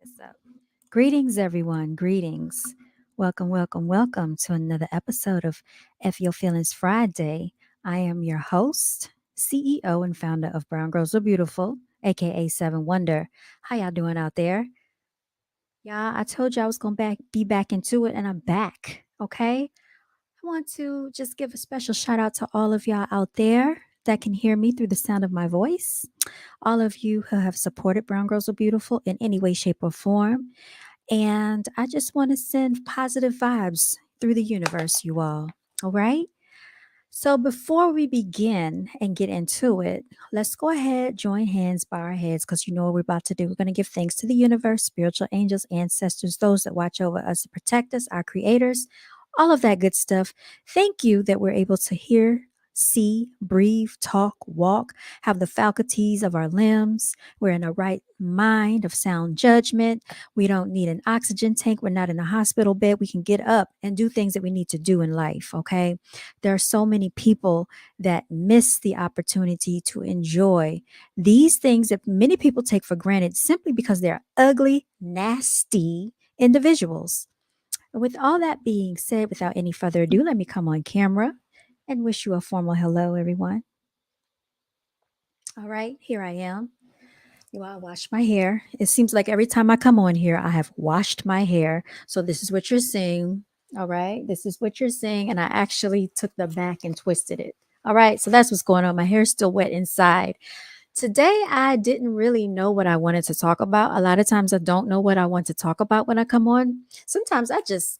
What's up? Greetings, everyone. Greetings. Welcome to another episode of F Your Feelings Friday. I am your host, CEO, and founder of Brown Girls Are Beautiful, aka Seven Wonder. How y'all doing out there? Yeah, I told you I was gonna be back into it, and I'm back. Okay. I want to just give a special shout out to all of y'all out there that can hear me through the sound of my voice. All of you who have supported Brown Girls Are Beautiful in any way, shape, or form. And I just want to send positive vibes through the universe, you all. All right. So before we begin and get into it, let's go ahead, join hands, bow our heads, because you know what we're about to do. We're going to give thanks to the universe, spiritual angels, ancestors, those that watch over us to protect us, our creators, all of that good stuff. Thank you that we're able to hear, see, breathe, talk, walk, have the faculties of our limbs. We're in a right mind of sound judgment. We don't need an oxygen tank. We're not in a hospital bed. We can get up and do things that we need to do in life. Okay. There are so many people that miss the opportunity to enjoy these things that many people take for granted simply because they're ugly, nasty individuals. With all that being said, without any further ado, let me come on camera and wish you a formal hello, everyone. All right, here I am. You I washed my hair. It seems like every time I come on here, I have washed my hair. So this is what you're seeing. All right. This is what you're seeing. And I actually took the back and twisted it. All right. So that's what's going on. My hair's still wet inside. Today, I didn't really know what I wanted to talk about. A lot of times, I don't know what I want to talk about when I come on. Sometimes I just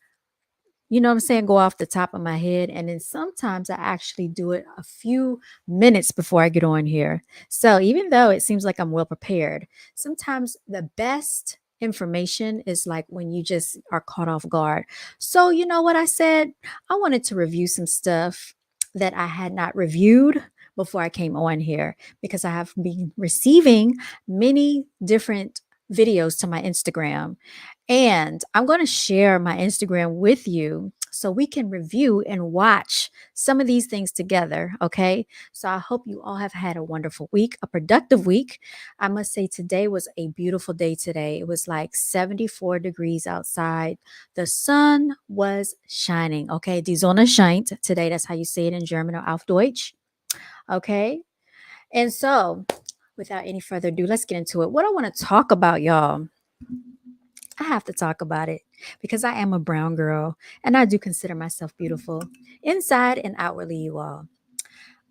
what I'm saying, go off the top of my head. And then sometimes I actually do it a few minutes before I get on here. So even though it seems like I'm well prepared, sometimes the best information is like when you just are caught off guard. So, you know what I said? I wanted to review some stuff that I had not reviewed before I came on here because I have been receiving many different videos to my Instagram, and I'm going to share my Instagram with you so we can review and watch some of these things together. Okay. So I hope you all have had a wonderful week, a productive week. I must say, today was a beautiful day today. It was like 74 degrees outside. The sun was shining. Okay. Die Sonne scheint today. That's how you say it in German or auf Deutsch. Okay. And so, without any further ado, let's get into it. What I want to talk about, y'all, I have to talk about it because I am a brown girl and I do consider myself beautiful inside and outwardly, you all.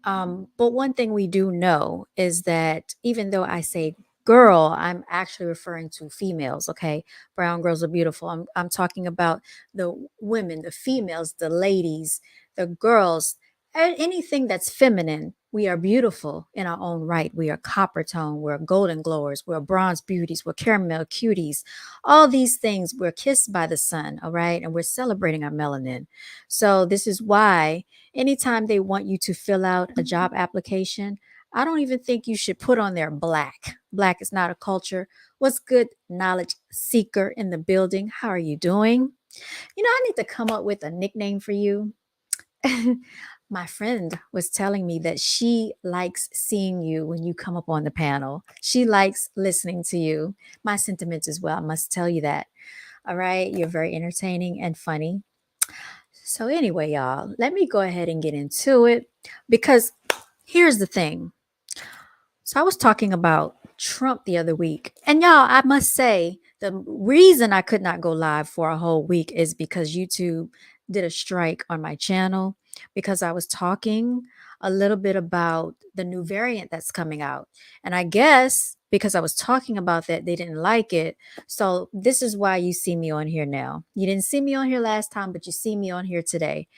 But one thing we do know is that even though I say girl, I'm actually referring to females, okay? Brown girls are beautiful. I'm talking about the women, the females, the ladies, the girls, anything that's feminine. We are beautiful in our own right. We are copper tone, we're golden glowers, we're bronze beauties, we're caramel cuties. All these things, we're kissed by the sun, all right? And we're celebrating our melanin. So this is why anytime they want you to fill out a job application, I don't even think you should put on there black. Black is not a culture. What's good, knowledge seeker in the building? How are you doing? I need to come up with a nickname for you. My friend was telling me that she likes seeing you when you come up on the panel. She likes listening to you. My sentiments as well. I must tell you that. All right. You're very entertaining and funny. So, anyway, y'all, let me go ahead and get into it because here's the thing. So, I was talking about Trump the other week, and y'all, I must say, the reason I could not go live for a whole week is because YouTube did a strike on my channel because I was talking a little bit about the new variant that's coming out. And I guess because I was talking about that, they didn't like it. So this is why you see me on here now. You didn't see me on here last time, but you see me on here today.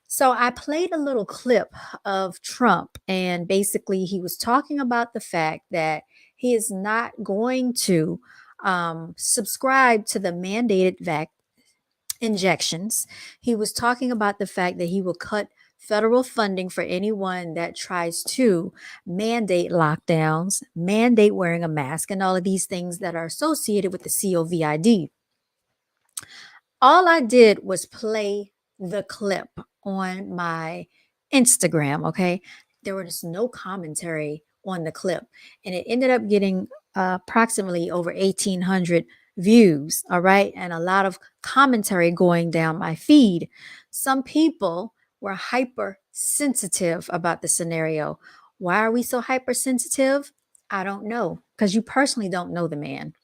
So I played a little clip of Trump, and basically he was talking about the fact that he is not going to subscribe to the mandated injections. He was talking about the fact that he will cut federal funding for anyone that tries to mandate lockdowns, mandate wearing a mask, and all of these things that are associated with the COVID. All I did was play the clip on my Instagram, okay? There was no commentary on the clip, and it ended up getting approximately over 1,800 views, all right, and a lot of commentary going down my feed. Some people were hypersensitive about the scenario. Why are we so hypersensitive? I don't know, because you personally don't know the man.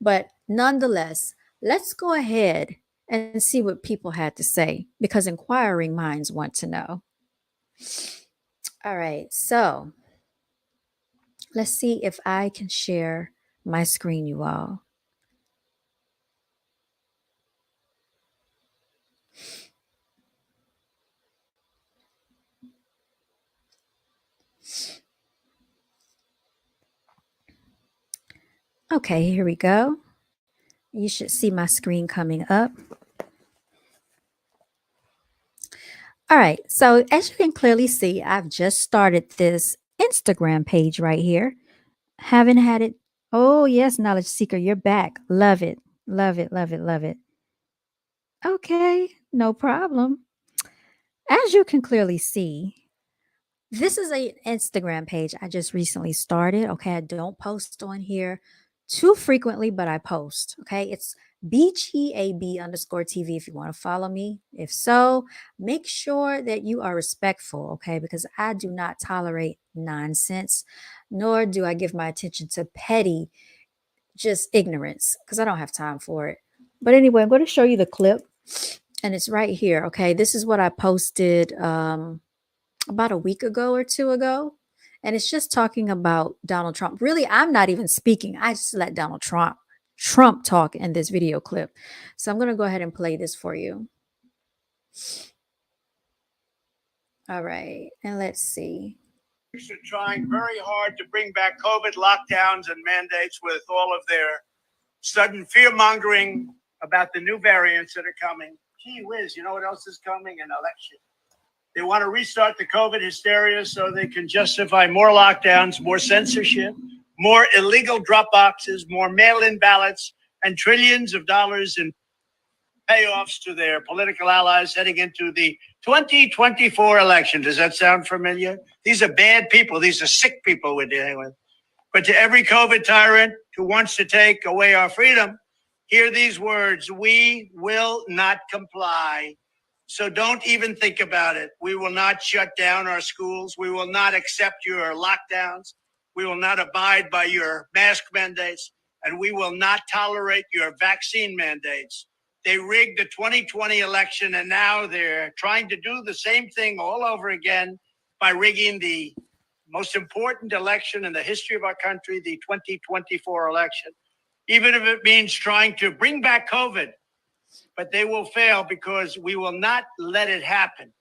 But nonetheless, let's go ahead and see what people had to say because inquiring minds want to know. All right, so let's see if I can share my screen, you all. Okay, here we go. You should see my screen coming up. All right, so as you can clearly see, I've just started this Instagram page right here. Haven't had it. Oh, yes, Knowledge Seeker, you're back. Love it. Love it. Love it. Love it. Okay, no problem. As you can clearly see, this is an Instagram page I just recently started. Okay, I don't post on here too frequently, but I post. Okay, it's BGAB_TV if you want to follow me. If so, make sure that you are respectful. Okay, because I do not tolerate nonsense, nor do I give my attention to petty, just ignorance, because I don't have time for it. But anyway, I'm going to show you the clip, and it's right here. Okay, this is what I posted about a week ago or two ago. And it's just talking about Donald Trump. Really, I'm not even speaking. I just let Donald Trump talk in this video clip. So I'm going to go ahead and play this for you. All right. And let's see. Are trying very hard to bring back COVID lockdowns and mandates with all of their sudden fear mongering about the new variants that are coming. Gee whiz, you know what else is coming? An election. They want to restart the COVID hysteria so they can justify more lockdowns, more censorship, more illegal drop boxes, more mail-in ballots, and trillions of dollars in payoffs to their political allies heading into the 2024 election. Does that sound familiar? These are bad people. These are sick people we're dealing with. But to every COVID tyrant who wants to take away our freedom, hear these words: we will not comply. So don't even think about it. We will not shut down our schools. We will not accept your lockdowns. We will not abide by your mask mandates. And we will not tolerate your vaccine mandates. They rigged the 2020 election, and now they're trying to do the same thing all over again by rigging the most important election in the history of our country, the 2024 election, even if it means trying to bring back COVID. But they will fail because we will not let it happen.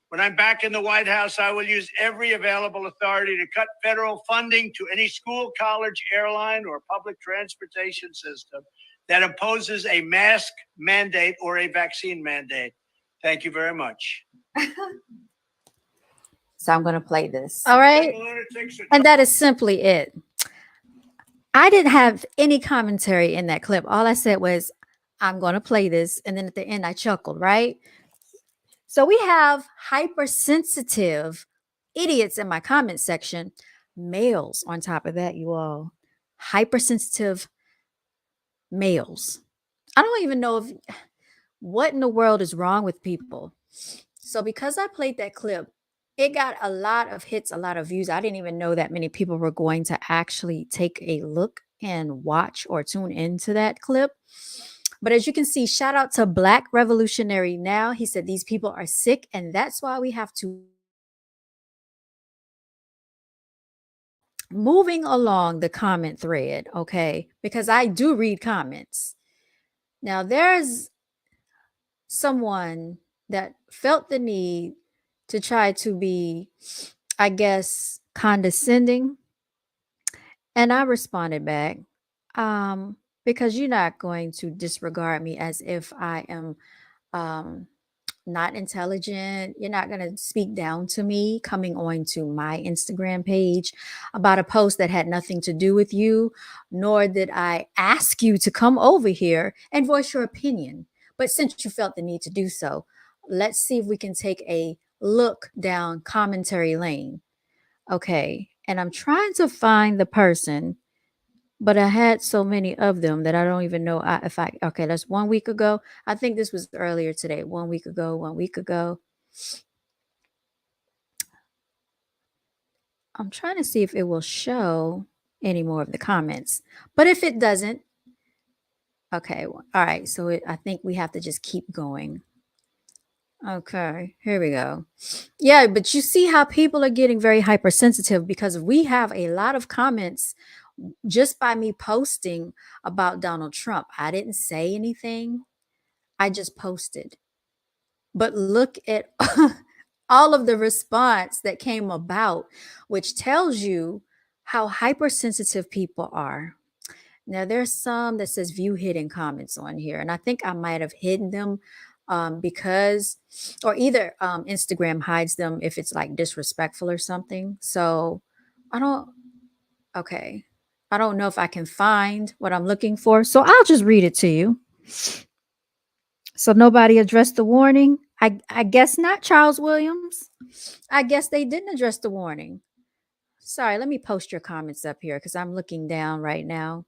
When I'm back in the White House, I will use every available authority to cut federal funding to any school, college, airline, or public transportation system that imposes a mask mandate or a vaccine mandate. Thank you very much. So I'm going to play this. All right. And that is simply it. I didn't have any commentary in that clip. All I said was, I'm going to play this. And then at the end, I chuckled, right? So we have hypersensitive idiots in my comment section, males on top of that, you all. Hypersensitive males. I don't even know what in the world is wrong with people. So because I played that clip, it got a lot of hits, a lot of views. I didn't even know that many people were going to actually take a look and watch or tune into that clip. But as you can see, shout out to Black Revolutionary Now. He said these people are sick, and that's why we have to. Moving along the comment thread, okay, because I do read comments. Now, there's someone that felt the need to try to be, I guess, condescending. And I responded back, because you're not going to disregard me as if I am not intelligent. You're not going to speak down to me coming on to my Instagram page about a post that had nothing to do with you, nor did I ask you to come over here and voice your opinion. But since you felt the need to do so, let's see if we can take a look down commentary lane. Okay. And I'm trying to find the person but I had so many of them that I don't even know if I, okay, that's 1 week ago. I think this was earlier today, 1 week ago, 1 week ago. I'm trying to see if it will show any more of the comments. But if it doesn't, okay, all right. So I think we have to just keep going. Okay, here we go. Yeah, but you see how people are getting very hypersensitive because we have a lot of comments just by me posting about Donald Trump. I didn't say anything, I just posted. But look at all of the response that came about, which tells you how hypersensitive people are. Now, there's some that says view hidden comments on here, and I think I might have hidden them because, or either Instagram hides them if it's like disrespectful or something. So I don't, okay, I don't know if I can find what I'm looking for. So I'll just read it to you. So nobody addressed the warning. I guess not, Charles Williams. I guess they didn't address the warning. Sorry, let me post your comments up here because I'm looking down right now.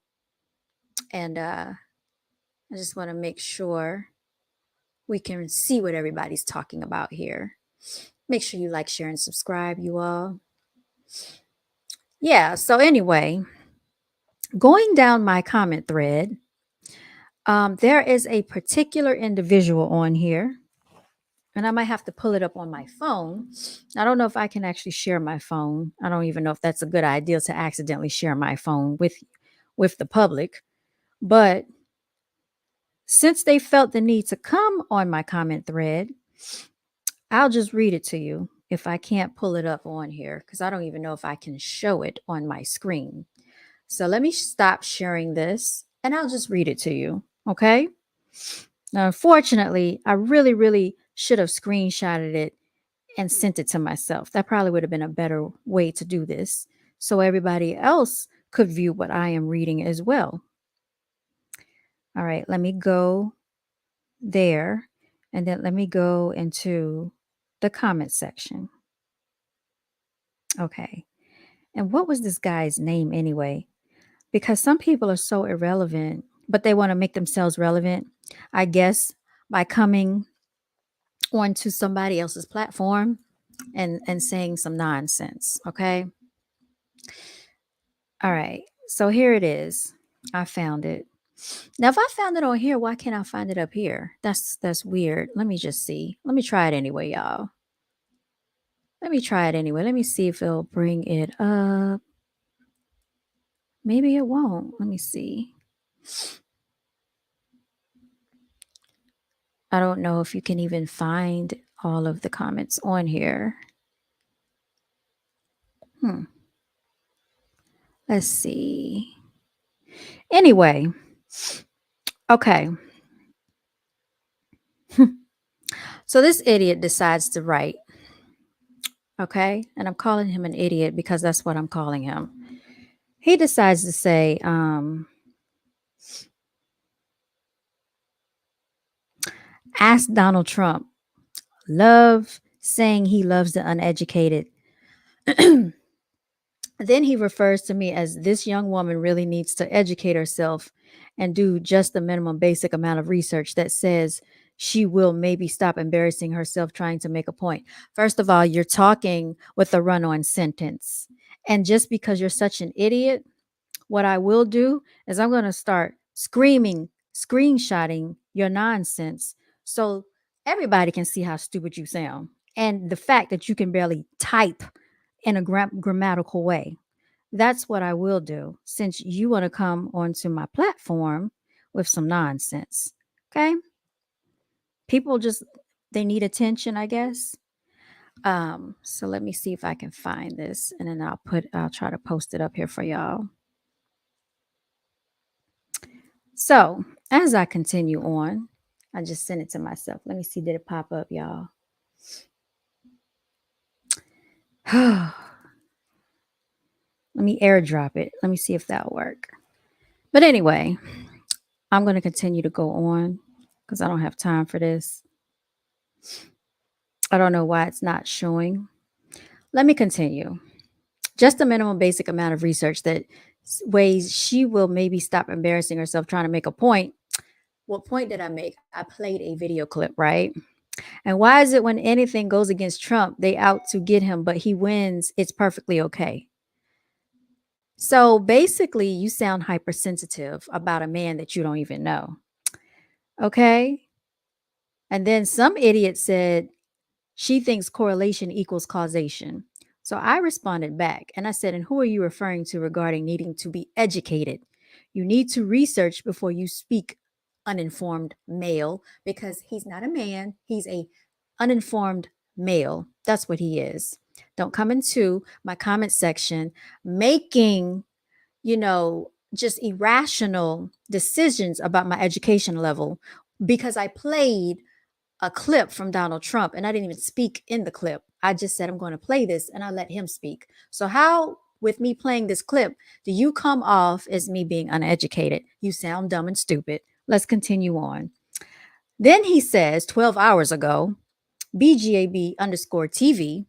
And I just want to make sure we can see what everybody's talking about here. Make sure you like, share, and subscribe, you all. Yeah, so anyway, going down my comment thread, there is a particular individual on here, and I might have to pull it up on my phone. I don't know if I can actually share my phone. I don't even know if that's a good idea to accidentally share my phone with the public. But since they felt the need to come on my comment thread, I'll just read it to you if I can't pull it up on here because I don't even know if I can show it on my screen. So let me stop sharing this and I'll just read it to you. Okay. Now, unfortunately, I really, really should have screenshotted it and sent it to myself. That probably would have been a better way to do this so everybody else could view what I am reading as well. All right, let me go there and then let me go into the comment section. Okay. And what was this guy's name anyway? Because some people are so irrelevant, but they want to make themselves relevant, I guess, by coming onto somebody else's platform and saying some nonsense. Okay. All right. So here it is. I found it. Now, if I found it on here, why can't I find it up here? That's weird. Let me just see. Let me try it anyway, y'all. Let me try it anyway. Let me see if it'll bring it up. Maybe it won't. Let me see. I don't know if you can even find all of the comments on here. Let's see. Anyway, okay. So this idiot decides to write. Okay. And I'm calling him an idiot because that's what I'm calling him. He decides to say, ask Donald Trump, love saying he loves the uneducated. Then he refers to me as this young woman really needs to educate herself and do just the minimum basic amount of research that says she will maybe stop embarrassing herself trying to make a point. First of all, you're talking with a run on sentence. And just because you're such an idiot, what I will do is I'm going to start screaming, screenshotting your nonsense so everybody can see how stupid you sound. And the fact that you can barely type in a grammatical way. That's what I will do since you want to come onto my platform with some nonsense. Okay? People just they need attention, I guess. So let me see if I can find this and then I'll try to post it up here for y'all. So, as I continue on, I just sent it to myself. Let me see, did it pop up, y'all? Let me airdrop it. Let me see if that'll work. But anyway, I'm going to continue to go on because I don't have time for this. I don't know why it's not showing. Let me continue. Just a minimum basic amount of research that ways she will maybe stop embarrassing herself trying to make a point. What point did I make? I played a video clip, right? And why is it when anything goes against Trump, they out to get him, but he wins, it's perfectly okay? So basically, you sound hypersensitive about a man that you don't even know. Okay. And then some idiot said she thinks correlation equals causation. So I responded back and I said, and who are you referring to regarding needing to be educated? You need to research before you speak, uninformed male, because he's not a man. He's a uninformed male. That's what he is. Don't come into my comment section making, just irrational decisions about my education level because I played a clip from Donald Trump and I didn't even speak in the clip. I just said, I'm going to play this and I let him speak. So, how, with me playing this clip, do you come off as me being uneducated? You sound dumb and stupid. Let's continue on. Then he says 12 hours ago, BGAB underscore TV,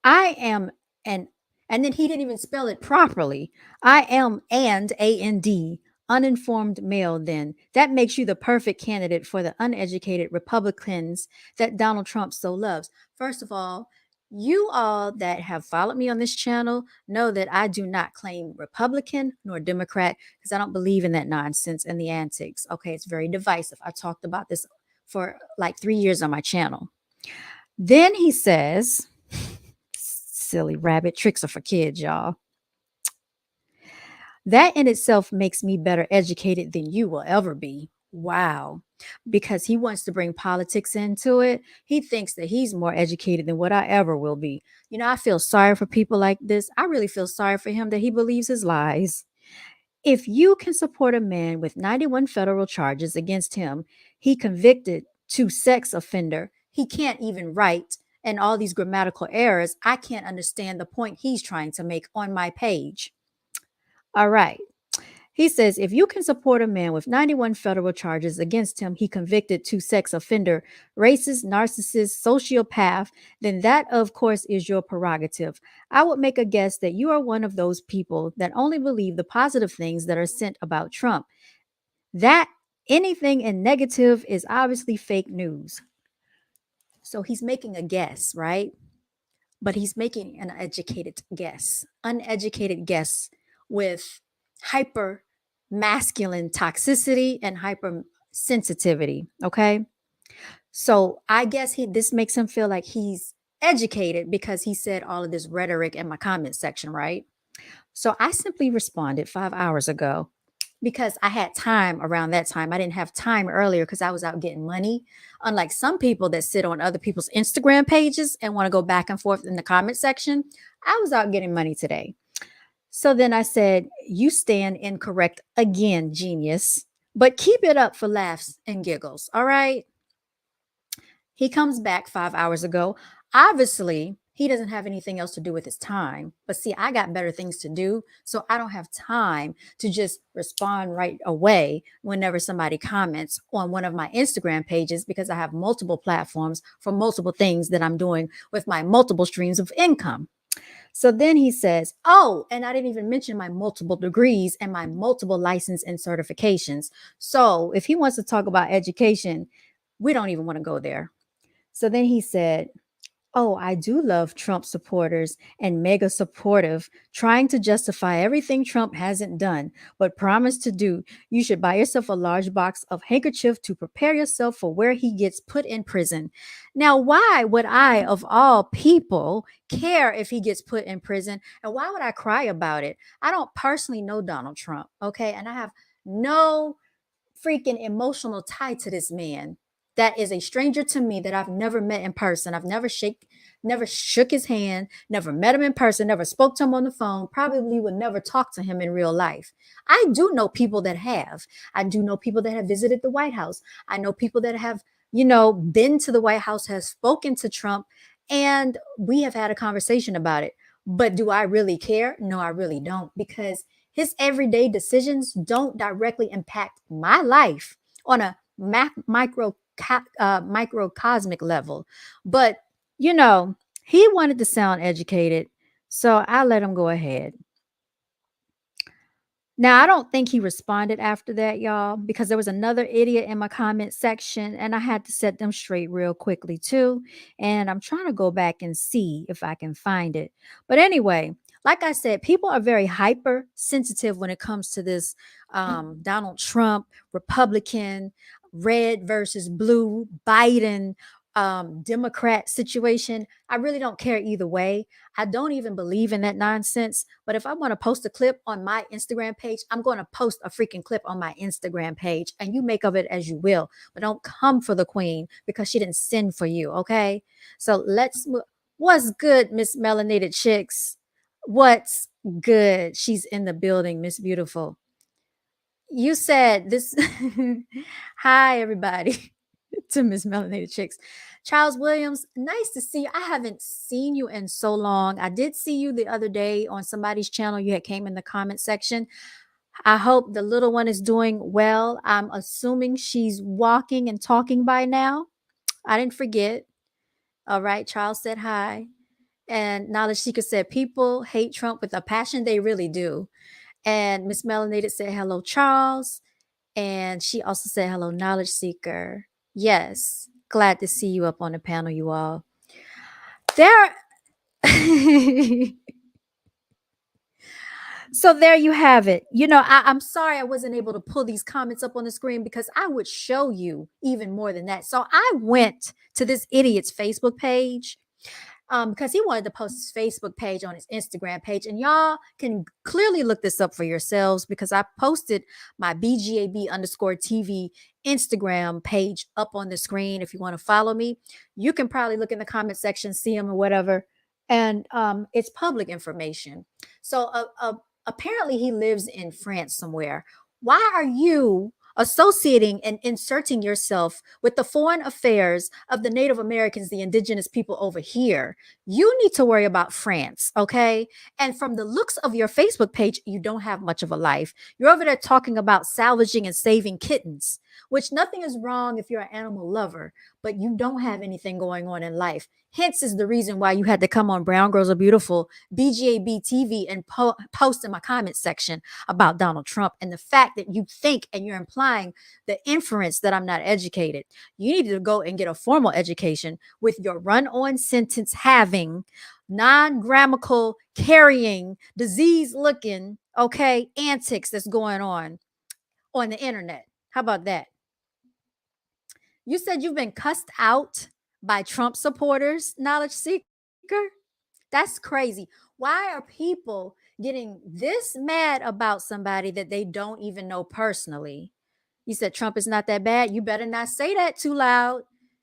I am an, and then he didn't even spell it properly. I am and AND, uninformed male, then. That makes you the perfect candidate for the uneducated Republicans that Donald Trump so loves. First of all, you all that have followed me on this channel know that I do not claim Republican nor Democrat because I don't believe in that nonsense and the antics. Okay, it's very divisive. I talked about this for like 3 years on my channel. Then he says, silly rabbit, tricks are for kids, y'all. That in itself makes me better educated than you will ever be. Wow. Because he wants to bring politics into it. He thinks that he's more educated than what I ever will be. I feel sorry for people like this. I really feel sorry for him that he believes his lies. If you can support a man with 91 federal charges against him, he convicted to sex offender, he can't even write, and all these grammatical errors, I can't understand the point he's trying to make on my page. All right. He says, if you can support a man with 91 federal charges against him, he convicted to sex offender, racist, narcissist, sociopath, then that, of course, is your prerogative. I would make a guess that you are one of those people that only believe the positive things that are sent about Trump. That anything in negative is obviously fake news. So he's making a guess, right? But he's making an educated guess, uneducated guess with hyper masculine toxicity and hypersensitivity. Okay. So I guess this makes him feel like he's educated because he said all of this rhetoric in my comment section, right? So I simply responded 5 hours ago because I had time around that time. I didn't have time earlier because I was out getting money. Unlike some people that sit on other people's Instagram pages and want to go back and forth in the comment section, I was out getting money today. So then I said, you stand incorrect again, genius, but keep it up for laughs and giggles. All right. He comes back 5 hours ago. Obviously, he doesn't have anything else to do with his time. But see, I got better things to do. So I don't have time to just respond right away whenever somebody comments on one of my Instagram pages because I have multiple platforms for multiple things that I'm doing with my multiple streams of income. So then he says, oh, and I didn't even mention my multiple degrees and my multiple license and certifications. So if he wants to talk about education, we don't even want to go there. So then he said, oh, I do love Trump supporters and mega supportive, trying to justify everything Trump hasn't done, but promised to do. You should buy yourself a large box of handkerchief to prepare yourself for where he gets put in prison. Now, why would I, of all people, care if he gets put in prison? And why would I cry about it? I don't personally know Donald Trump, okay? And I have no freaking emotional tie to this man that is a stranger to me that I've never met in person. I've never shook his hand, never met him in person, never spoke to him on the phone, probably would never talk to him in real life. I do know people that have. I do know people that have visited the White House. I know people that have, been to the White House, has spoken to Trump, and we have had a conversation about it. But do I really care? No, I really don't, because his everyday decisions don't directly impact my life on a microcosmic level. But, he wanted to sound educated, so I let him go ahead. Now, I don't think he responded after that, y'all, because there was another idiot in my comment section and I had to set them straight real quickly too. And I'm trying to go back and see if I can find it. But anyway, like I said, people are very hyper sensitive when it comes to this Donald Trump, Republican, red versus blue, Biden, Democrat situation. I really don't care either way. I don't even believe in that nonsense. But if I want to post a clip on my Instagram page, I'm going to post a freaking clip on my Instagram page and you make of it as you will. But don't come for the queen because she didn't send for you. Okay. So let's move. What's good, Miss Melanated Chicks? What's good? She's in the building, Miss Beautiful. You said this. Hi, everybody, to Miss Melanated Chicks. Charles Williams, nice to see you. I haven't seen you in so long. I did see you the other day on somebody's channel. You had came in the comment section. I hope the little one is doing well. I'm assuming she's walking and talking by now. I didn't forget. All right, Charles said hi. And Knowledge Seeker said, people hate Trump with a passion. They really do. And Miss Melanated said, hello, Charles. And she also said, hello, Knowledge Seeker. Yes, glad to see you up on the panel, you all. There. So there you have it. You know, I'm sorry I wasn't able to pull these comments up on the screen because I would show you even more than that. So I went to this idiot's Facebook page because he wanted to post his Facebook page on his Instagram page. And y'all can clearly look this up for yourselves because I posted my BGAB_TV Instagram page up on the screen. If you want to follow me, you can probably look in the comment section, see him or whatever. And it's public information. So apparently he lives in France somewhere. Why are you associating and inserting yourself with the foreign affairs of the Native Americans, the indigenous people over here? You need to worry about France, okay? And from the looks of your Facebook page, you don't have much of a life. You're over there talking about salvaging and saving kittens, which nothing is wrong if you're an animal lover, but you don't have anything going on in life. Hence is the reason why you had to come on Brown Girls Are Beautiful, BGAB TV, and post in my comment section about Donald Trump and the fact that you think and you're implying the inference that I'm not educated. You need to go and get a formal education with your run-on sentence having, non-grammatical, carrying, disease-looking, okay, antics that's going on the internet. How about that? You said you've been cussed out by Trump supporters, Knowledge Seeker? That's crazy. Why are people getting this mad about somebody that they don't even know personally? You said Trump is not that bad. You better not say that too loud.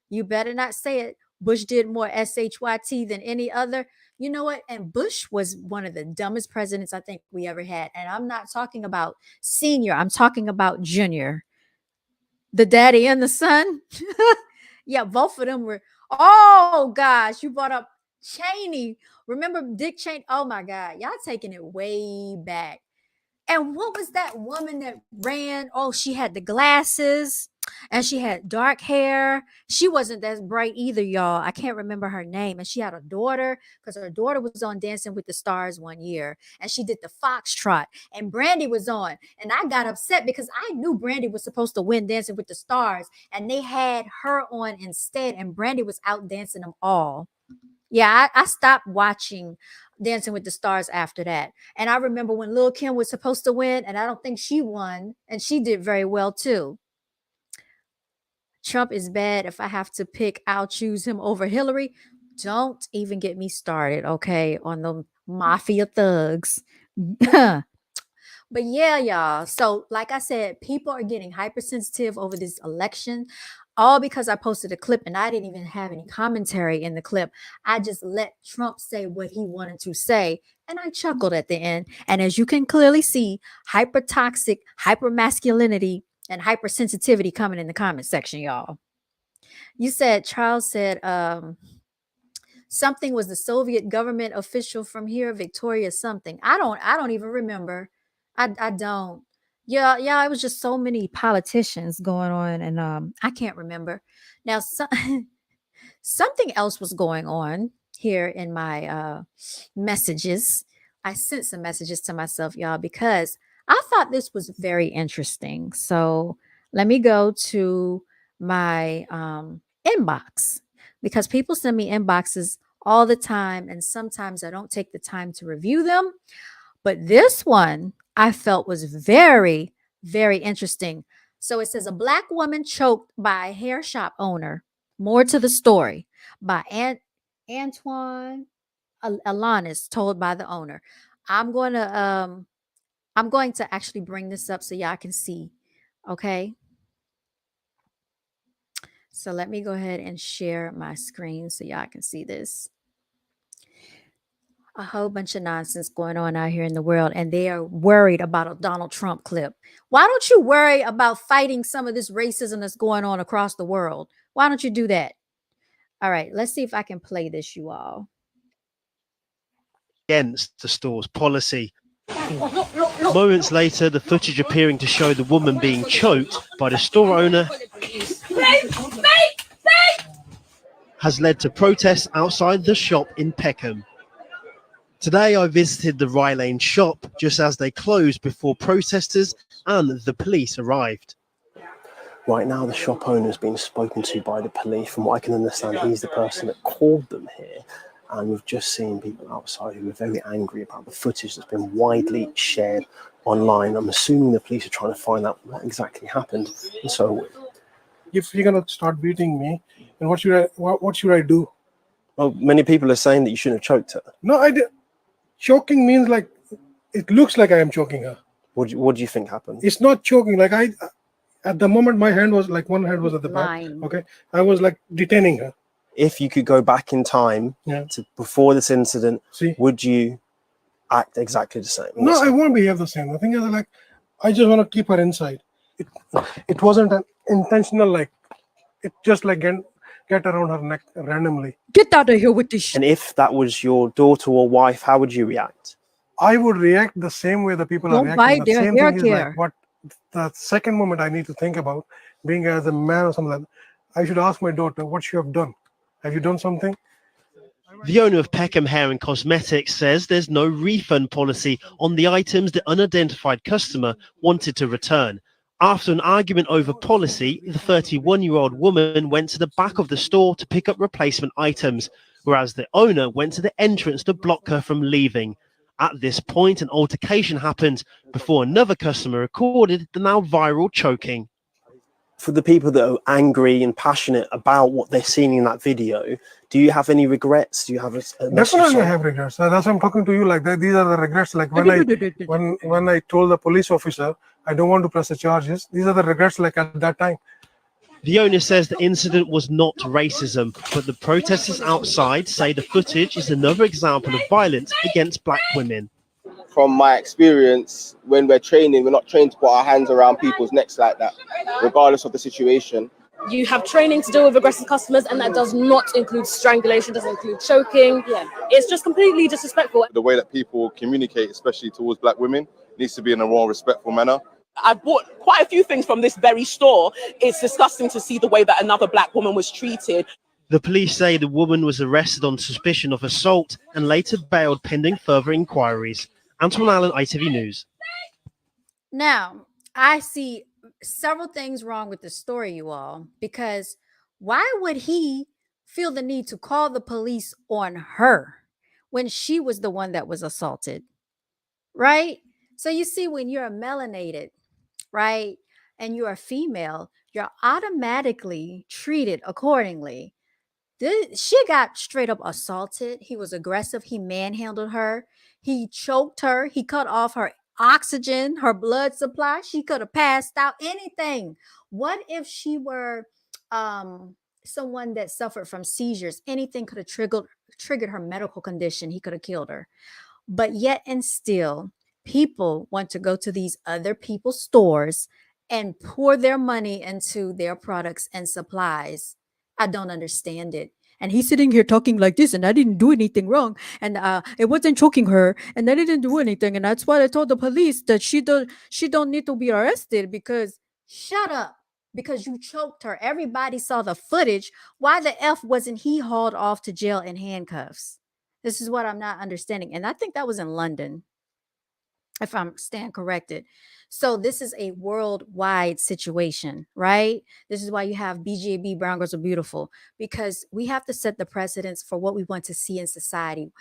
You better not say it. Bush did more SHYT than any other. You know what? And Bush was one of the dumbest presidents I think we ever had. And I'm not talking about senior, I'm talking about junior. The daddy and the son. Yeah, both of them were. Oh gosh, you brought up Cheney. Remember Dick Cheney? Oh my God, y'all taking it way back. And what was that woman that ran? Oh, she had the glasses and she had dark hair. She wasn't that bright either, y'all. I can't remember her name. And she had a daughter because her daughter was on Dancing with the Stars one year and she did the foxtrot and Brandy was on. And I got upset because I knew Brandy was supposed to win Dancing with the Stars and they had her on instead. And Brandy was out dancing them all. Yeah, I stopped watching Dancing with the Stars after that. And I remember when Lil' Kim was supposed to win, and I don't think she won, and she did very well too. Trump is bad. If I have to pick, I'll choose him over Hillary. Don't even get me started, okay, on the mafia thugs. But yeah, y'all. So, like I said, people are getting hypersensitive over this election, all because I posted a clip and I didn't even have any commentary in the clip. I just let Trump say what he wanted to say, and I chuckled at the end. And as you can clearly see, hyper toxic, hyper masculinity, and hypersensitivity coming in the comment section, y'all. You said Charles said something was the Soviet government official from here, Victoria something. I don't even remember. I don't. Yeah, it was just so many politicians going on, and I can't remember. Now, something else was going on here in my messages. I sent some messages to myself, y'all, because I thought this was very interesting. So let me go to my inbox because people send me inboxes all the time, and sometimes I don't take the time to review them. But this one I felt was very, very interesting. So it says a Black woman choked by a hair shop owner. More to the story by Antoine Alanis, told by the owner. I'm going to actually bring this up so y'all can see. Okay. So let me go ahead and share my screen so y'all can see this. A whole bunch of nonsense going on out here in the world, and they are worried about a Donald Trump clip. Why don't you worry about fighting some of this racism that's going on across the world? Why don't you do that? All right, let's see if I can play this, you all. Against the store's policy. Moments later, the footage appearing to show the woman being choked by the store owner has led to protests outside the shop in Peckham. Today I visited the Rye Lane shop just as they closed before protesters and the police arrived. Right now the shop owner has been spoken to by the police. From what I can understand, he's the person that called them here. And we've just seen people outside who are very angry about the footage that's been widely shared online. I'm assuming the police are trying to find out what exactly happened. And so, if you're gonna start beating me, then what should I do? well, many people are saying that you shouldn't have choked her. No, I did. Choking means like it looks like I am choking her. What do you think happened? It's not choking. Like at the moment, my hand was like one hand was at the back. Okay, I was like detaining her. If you could go back in time to before this incident, would you act exactly the same? No, I won't behave the same. The thing is, like, I just want to keep her inside. It wasn't an intentional, like, it just like get around her neck randomly. Get out of here with this shit. And if that was your daughter or wife, how would you react? I would react the same way the people are reacting. The same thing is like what the second moment I need to think about, being as a man or something like that, I should ask my daughter what she have done. Have you done something? The owner of Peckham Hair and Cosmetics says there's no refund policy on the items the unidentified customer wanted to return. After an argument over policy, the 31-year-old woman went to the back of the store to pick up replacement items, whereas the owner went to the entrance to block her from leaving. At this point, an altercation happened before another customer recorded the now viral choking. For the people that are angry and passionate about what they're seeing in that video, do you have any regrets? Do you have a definitely I have regrets. That's why I'm talking to you like that. These are the regrets. Like when I told the police officer I don't want to press the charges, these are the regrets like at that time. The owner says the incident was not racism, but the protesters outside say the footage is another example of violence against Black women. From my experience, when we're training, we're not trained to put our hands around people's necks like that, regardless of the situation. You have training to deal with aggressive customers, and that does not include strangulation, doesn't include choking. It's just completely disrespectful. The way that people communicate, especially towards Black women, needs to be in a more respectful manner. I bought quite a few things from this very store. It's disgusting to see the way that another Black woman was treated. The police say the woman was arrested on suspicion of assault and later bailed pending further inquiries. Antoine Allen, ITV News. Now, I see several things wrong with the story, you all, because why would he feel the need to call the police on her when she was the one that was assaulted? Right? So you see, when you're melanated, right, and you're a female, you're automatically treated accordingly. She got straight up assaulted. He was aggressive. He manhandled her. He choked her. He cut off her oxygen, her blood supply. She could have passed out, anything. What if she were someone that suffered from seizures? Anything could have triggered her medical condition. He could have killed her. But yet and still, people want to go to these other people's stores and pour their money into their products and supplies. I don't understand it. And he's sitting here talking like this, and I didn't do anything wrong, and it wasn't choking her, and I didn't do anything, and that's why I told the police that she don't need to be arrested because shut up, because you choked her. Everybody saw the footage. Why the F wasn't he hauled off to jail in handcuffs? This is what I'm not understanding, and I think that was in London. if I'm stand corrected. So this is a worldwide situation, right? This is why you have BGAB, Brown Girls Are Beautiful, because we have to set the precedence for what we want to see in society.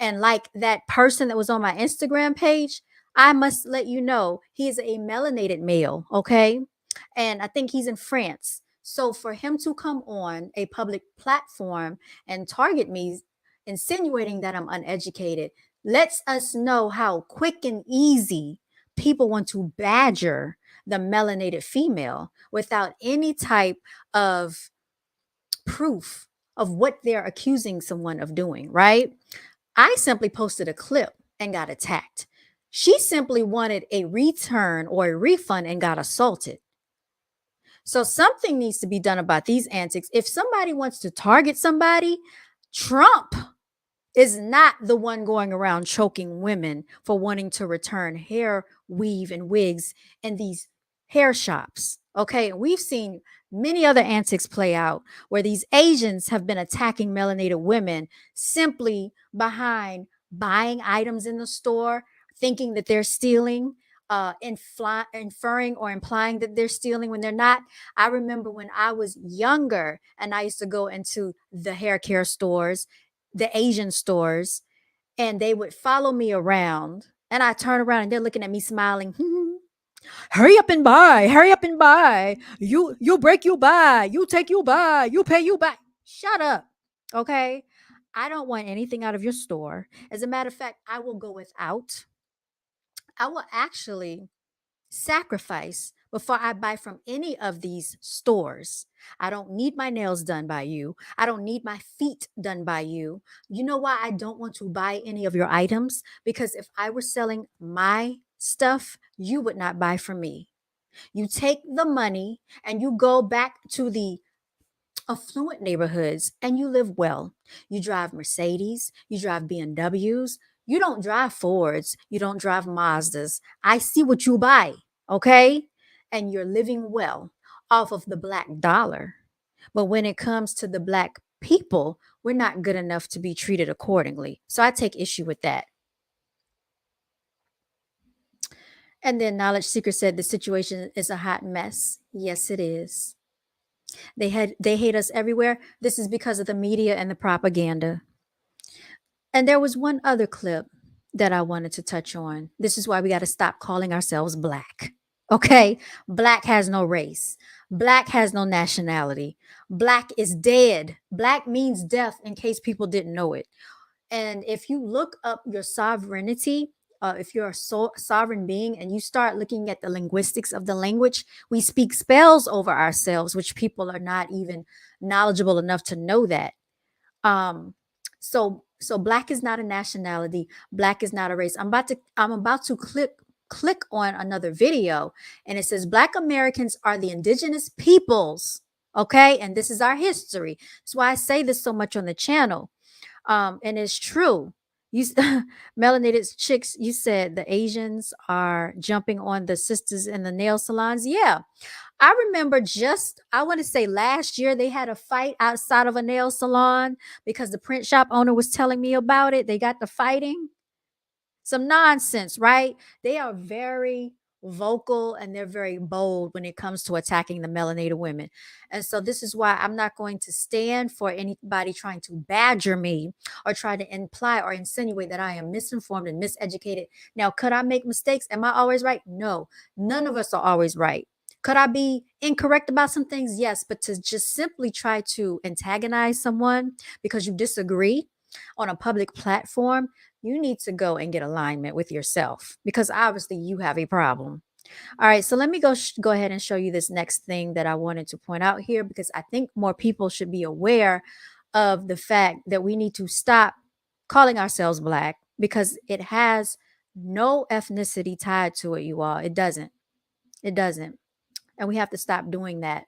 And like that person that was on my Instagram page, I must let you know he is a melanated male, okay? And I think he's in France. So for him to come on a public platform and target me, insinuating that I'm uneducated, lets us know how quick and easy people want to badger the melanated female without any type of proof of what they're accusing someone of doing, right? I simply posted a clip and got attacked. She simply wanted a return or a refund and got assaulted. So something needs to be done about these antics. If somebody wants to target somebody, Trump is not the one going around choking women for wanting to return hair, weave, and wigs in these hair shops. Okay, we've seen many other antics play out where these Asians have been attacking melanated women simply behind buying items in the store, thinking that they're stealing, inferring or implying that they're stealing when they're not. I remember when I was younger and I used to go into the hair care stores, the Asian stores, and they would follow me around, and I turn around and they're looking at me smiling. Hurry up and buy, hurry up and buy. You break, you buy, you take, you buy, you pay, you buy. Shut up. Okay. I don't want anything out of your store. As a matter of fact, I will go without. I will actually sacrifice before I buy from any of these stores. I don't need my nails done by you. I don't need my feet done by you. You know why I don't want to buy any of your items? Because if I were selling my stuff, you would not buy from me. You take the money and you go back to the affluent neighborhoods and you live well. You drive Mercedes, you drive BMWs, you don't drive Fords, you don't drive Mazdas. I see what you buy, okay? And you're living well off of the black dollar. But when it comes to the black people, we're not good enough to be treated accordingly. So I take issue with that. And then Knowledge Seeker said the situation is a hot mess. Yes, it is. They hate us everywhere. This is because of the media and the propaganda. And there was one other clip that I wanted to touch on. This is why we got to stop calling ourselves black. Okay? Black has no race. Black has no nationality. Black is dead. Black means death, in case people didn't know it. And if you look up your sovereignty, if you're a sovereign being and you start looking at the linguistics of the language, we speak spells over ourselves, which people are not even knowledgeable enough to know that. So black is not a nationality. Black is not a race. I'm about to click on another video, and it says Black Americans are the indigenous peoples. Okay, and this is our history. That's why I say this so much on the channel. And it's true. You melanated chicks, you said the Asians are jumping on the sisters in the nail salons. Yeah. I remember I want to say last year, they had a fight outside of a nail salon because the print shop owner was telling me about it. They got the fighting. Some nonsense, right? They are very vocal and they're very bold when it comes to attacking the melanated women. And so this is why I'm not going to stand for anybody trying to badger me or try to imply or insinuate that I am misinformed and miseducated. Now, could I make mistakes? Am I always right? No, none of us are always right. Could I be incorrect about some things? Yes, but to just simply try to antagonize someone because you disagree on a public platform, you need to go and get alignment with yourself because obviously you have a problem. All right, so let me go ahead and show you this next thing that I wanted to point out here because I think more people should be aware of the fact that we need to stop calling ourselves black because it has no ethnicity tied to it, you all. It doesn't. It doesn't. And we have to stop doing that.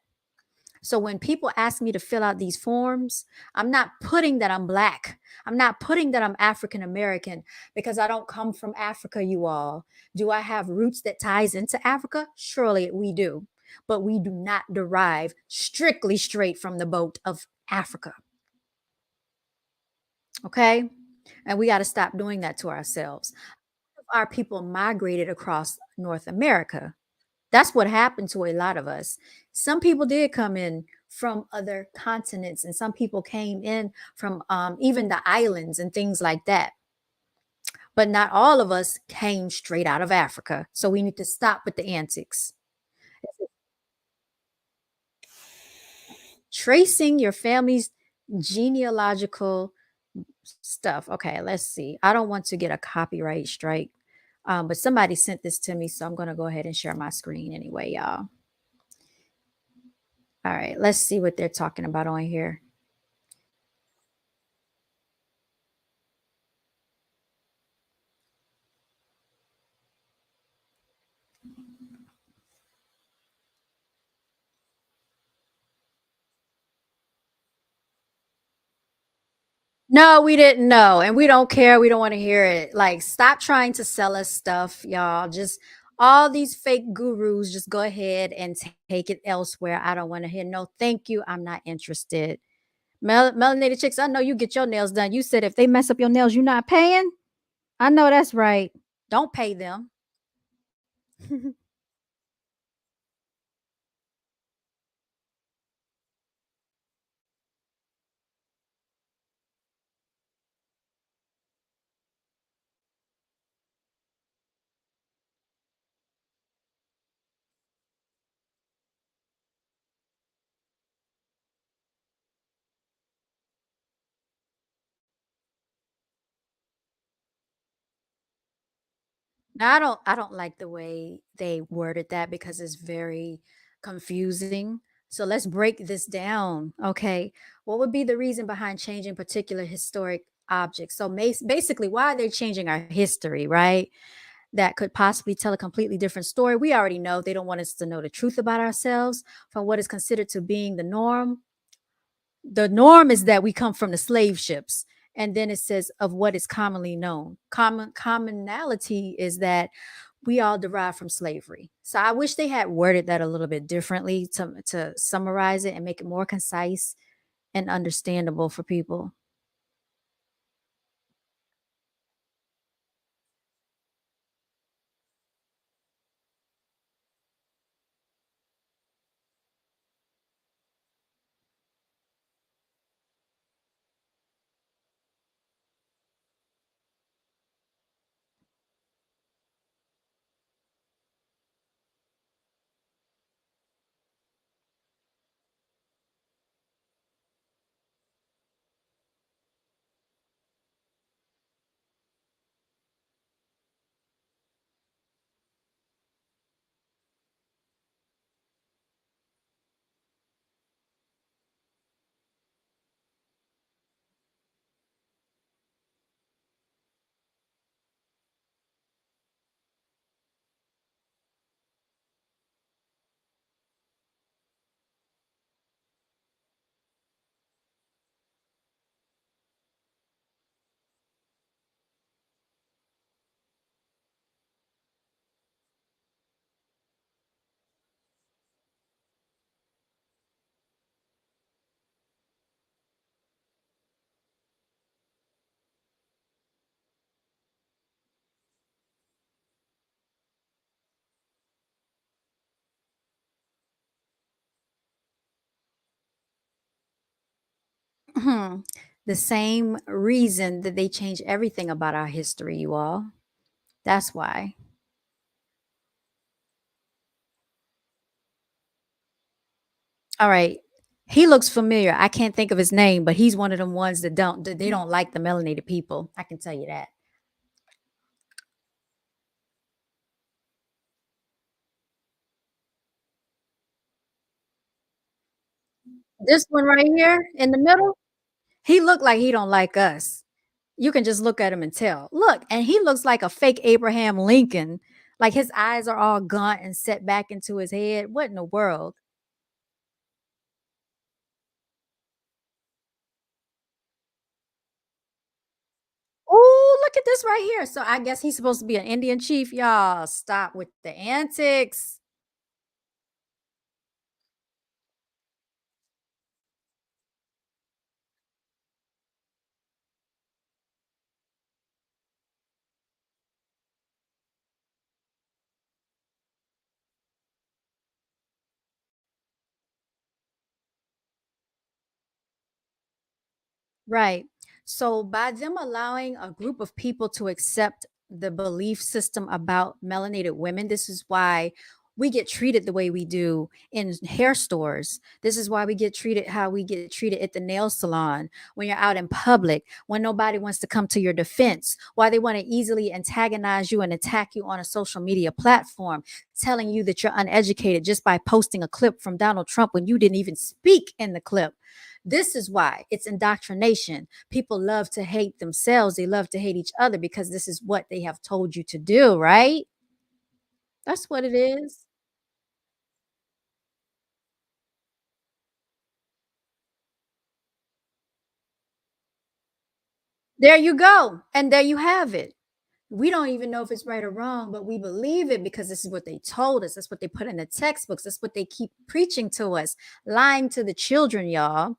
So when people ask me to fill out these forms, I'm not putting that I'm black. I'm not putting that I'm African American because I don't come from Africa, you all. Do I have roots that ties into Africa? Surely we do. But we do not derive strictly straight from the boat of Africa. Okay? And we got to stop doing that to ourselves. our people migrated across North America. That's what happened to a lot of us. Some people did come in from other continents, and some people came in from even the islands and things like that. But not all of us came straight out of Africa. So we need to stop with the antics. Tracing your family's genealogical stuff. Okay, let's see. I don't want to get a copyright strike, but somebody sent this to me, so I'm going to go ahead and share my screen anyway, y'all. All right, let's see what they're talking about on here. No, we didn't know, and we don't care. We don't want to hear it. Like, stop trying to sell us stuff, y'all. Just all these fake gurus, just go ahead and take it elsewhere. I don't want to hear. No, thank you. I'm not interested. Melanated chicks, I know you get your nails done. You said if they mess up your nails, you're not paying. I know that's right. Don't pay them. Now, I don't like the way they worded that because it's very confusing. So let's break this down. Okay. What would be the reason behind changing particular historic objects? So basically, why are they changing our history, right? That could possibly tell a completely different story. We already know they don't want us to know the truth about ourselves from what is considered to being the norm. The norm is that we come from the slave ships, and then it says of what is commonly known. Commonality is that we all derive from slavery. So I wish they had worded that a little bit differently to summarize it and make it more concise and understandable for people. The same reason that they change everything about our history, you all. That's why. All right. He looks familiar. I can't think of his name, but he's one of them ones that they don't like the melanated people. I can tell you that. This one right here in the middle, he looked like he don't like us. You can just look at him and tell. Look, and he looks like a fake Abraham Lincoln. Like his eyes are all gaunt and set back into his head. What in the world? Oh, look at this right here. So I guess he's supposed to be an Indian chief. Y'all stop with the antics. Right. So by them allowing a group of people to accept the belief system about melanated women, this is why we get treated the way we do in hair stores. This is why we get treated how we get treated at the nail salon, when you're out in public, when nobody wants to come to your defense, why they want to easily antagonize you and attack you on a social media platform, telling you that you're uneducated just by posting a clip from Donald Trump when you didn't even speak in the clip. This is why it's indoctrination. People love to hate themselves. They love to hate each other because this is what they have told you to do, right? That's what it is. There you go. And there you have it. We don't even know if it's right or wrong, but we believe it because this is what they told us. That's what they put in the textbooks. That's what they keep preaching to us, lying to the children, y'all.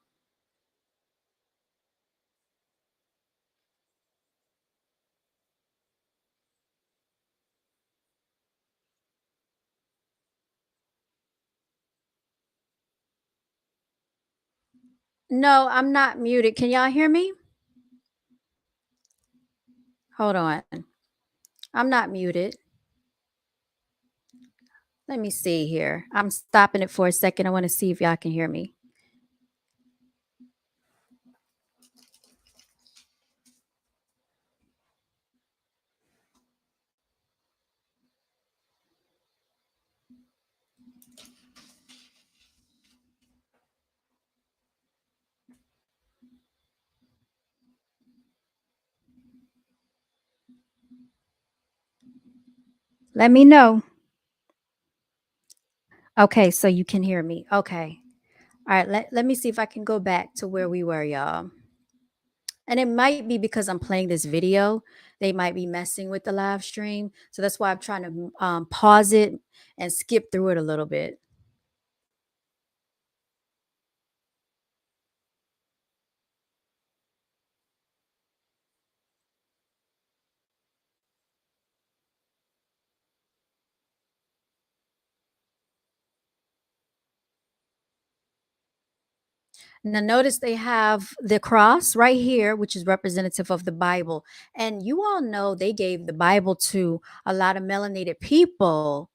No, I'm not muted. Can y'all hear me? Hold on. I'm not muted. Let me see here. I'm stopping it for a second. I want to see if y'all can hear me. Let me know. Okay, so you can hear me. Okay. All right, let me see if I can go back to where we were, y'all. And it might be because I'm playing this video, they might be messing with the live stream. So that's why I'm trying to pause it and skip through it a little bit. Now, notice they have the cross right here, which is representative of the Bible. And you all know they gave the Bible to a lot of melanated people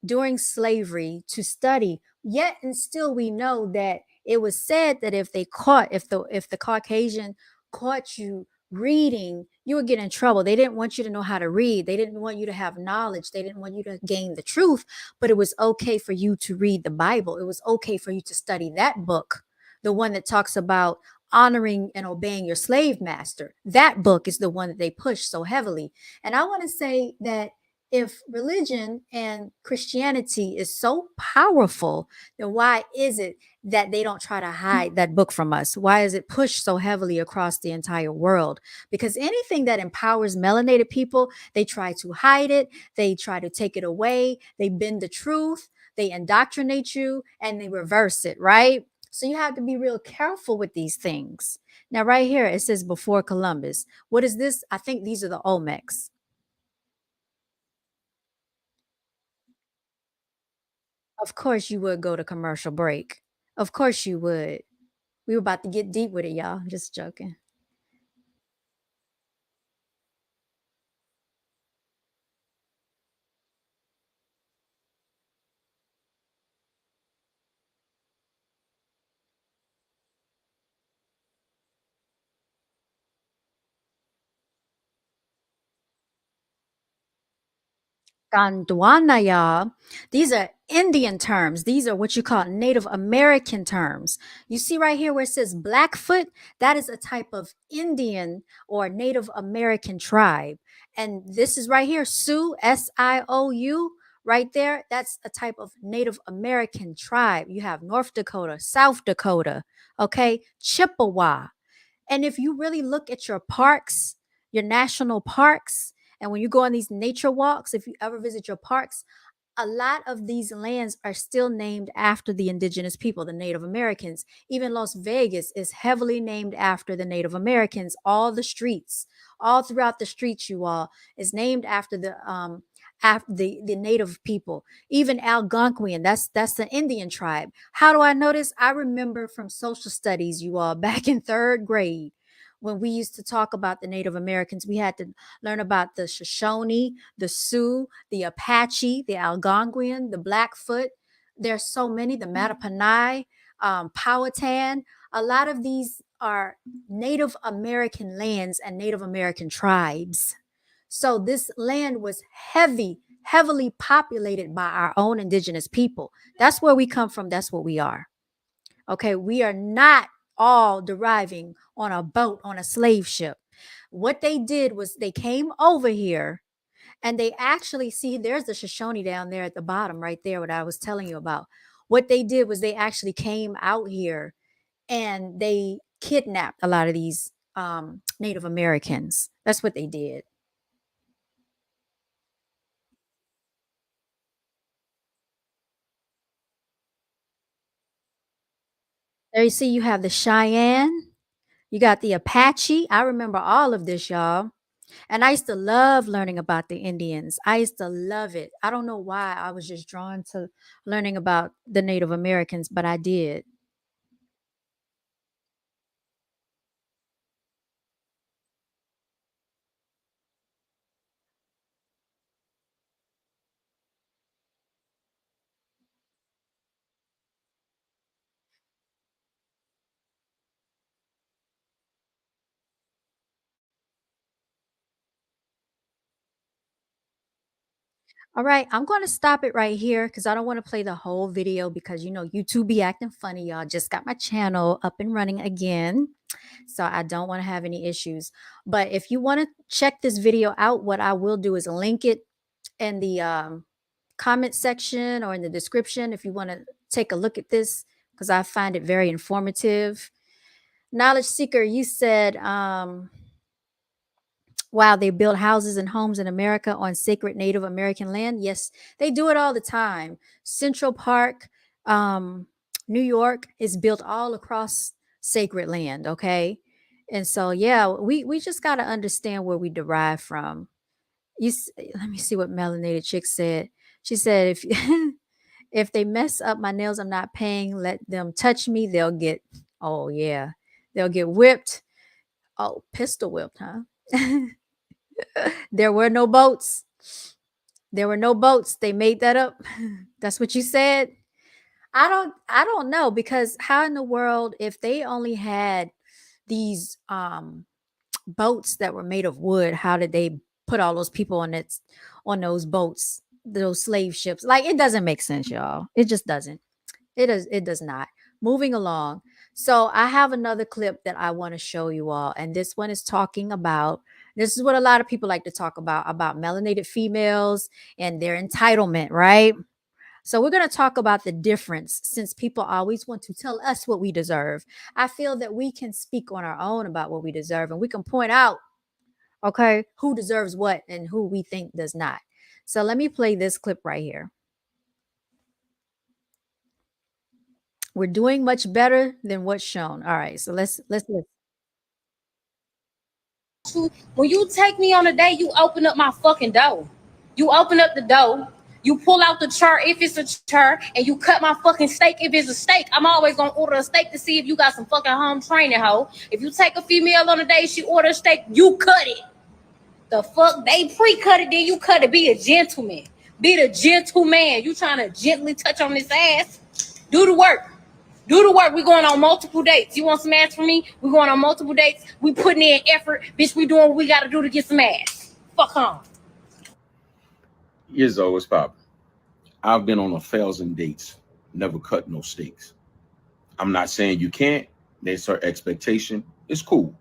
during slavery to study. Yet and still we know that it was said that if the Caucasian caught you reading, you would get in trouble. They didn't want you to know how to read. They didn't want you to have knowledge. They didn't want you to gain the truth, but it was okay for you to read the Bible. It was okay for you to study that book, the one that talks about honoring and obeying your slave master. That book is the one that they push so heavily. And I want to say that if religion and Christianity is so powerful, then why is it that they don't try to hide that book from us? Why is it pushed so heavily across the entire world? Because anything that empowers melanated people, they try to hide it, they try to take it away, they bend the truth, they indoctrinate you, and they reverse it, right? So you have to be real careful with these things. Now, right here, it says before Columbus. What is this? I think these are the Olmecs. Of course, you would go to commercial break. Of course, you would. We were about to get deep with it, y'all. I'm just joking. Gondwana, these are Indian terms. These are what you call Native American terms. You see right here where it says Blackfoot, that is a type of Indian or Native American tribe. And this is right here, Sioux, Sioux, right there. That's a type of Native American tribe. You have North Dakota, South Dakota, okay, Chippewa. And if you really look at your parks, your national parks, and when you go on these nature walks, if you ever visit your parks, a lot of these lands are still named after the indigenous people, the Native Americans. Even Las Vegas is heavily named after the Native Americans. All the streets, all throughout the streets, you all, is named after the native people. Even Algonquian, that's an Indian tribe. How do I know this? I remember from social studies, you all, back in third grade, when we used to talk about the Native Americans, we had to learn about the Shoshone, the Sioux, the Apache, the Algonquian, the Blackfoot. There's so many, the Mattapanai, Powhatan. A lot of these are Native American lands and Native American tribes. So this land was heavily populated by our own indigenous people. That's where we come from. That's what we are. Okay, we are not all deriving on a boat, on a slave ship. What they did was they came over here and they actually, see, there's the Shoshone down there at the bottom right there, what I was telling you about. What they did was they actually came out here and they kidnapped a lot of these Native Americans. That's what they did. There you see, you have the Cheyenne, you got the Apache. I remember all of this, y'all. And I used to love learning about the Indians. I used to love it. I don't know why I was just drawn to learning about the Native Americans, but I did. All right, I'm going to stop it right here because I don't want to play the whole video because, you know, YouTube be acting funny, y'all. Just got my channel up and running again. So I don't want to have any issues. But if you want to check this video out, what I will do is link it in the comment section or in the description if you want to take a look at this, because I find it very informative. Knowledge Seeker, you said, wow, they build houses and homes in America on sacred Native American land. Yes, they do it all the time. Central Park, New York is built all across sacred land, okay? And so, yeah, we just got to understand where we derive from. Let me see what Melanated Chick said. She said, if they mess up my nails, I'm not paying. Let them touch me. They'll get, oh, yeah, they'll get whipped. Oh, pistol whipped, huh? There were no boats. There were no boats. They made that up. That's what you said. I don't know, because how in the world, if they only had these boats that were made of wood, how did they put all those people on those boats, those slave ships? Like, it doesn't make sense, y'all. It just doesn't. It does not. Moving along. So I have another clip that I want to show you all. And this one is talking about, this is what a lot of people like to talk about melanated females and their entitlement, right? So we're going to talk about the difference, since people always want to tell us what we deserve. I feel that we can speak on our own about what we deserve, and we can point out, okay, who deserves what and who we think does not. So let me play this clip right here. We're doing much better than what's shown. All right, so let's listen. When you take me on a date, you open up my fucking door. You open up the door. You pull out the chart if it's a chart, and you cut my fucking steak if it's a steak. I'm always gonna order a steak to see if you got some fucking home training, hoe. If you take a female on a date, she order a steak, you cut it. The fuck? They pre-cut it, then you cut it. Be a gentleman. Be the gentleman. You trying to gently touch on this ass? Do the work. Do the work. We going on multiple dates. You want some ass from me? We going on multiple dates. We putting in effort. Bitch, we doing what we got to do to get some ass. Fuck on. Years old, what's poppin'? I've been on 1,000 dates, never cut no steaks. I'm not saying you can't. That's her expectation. It's cool.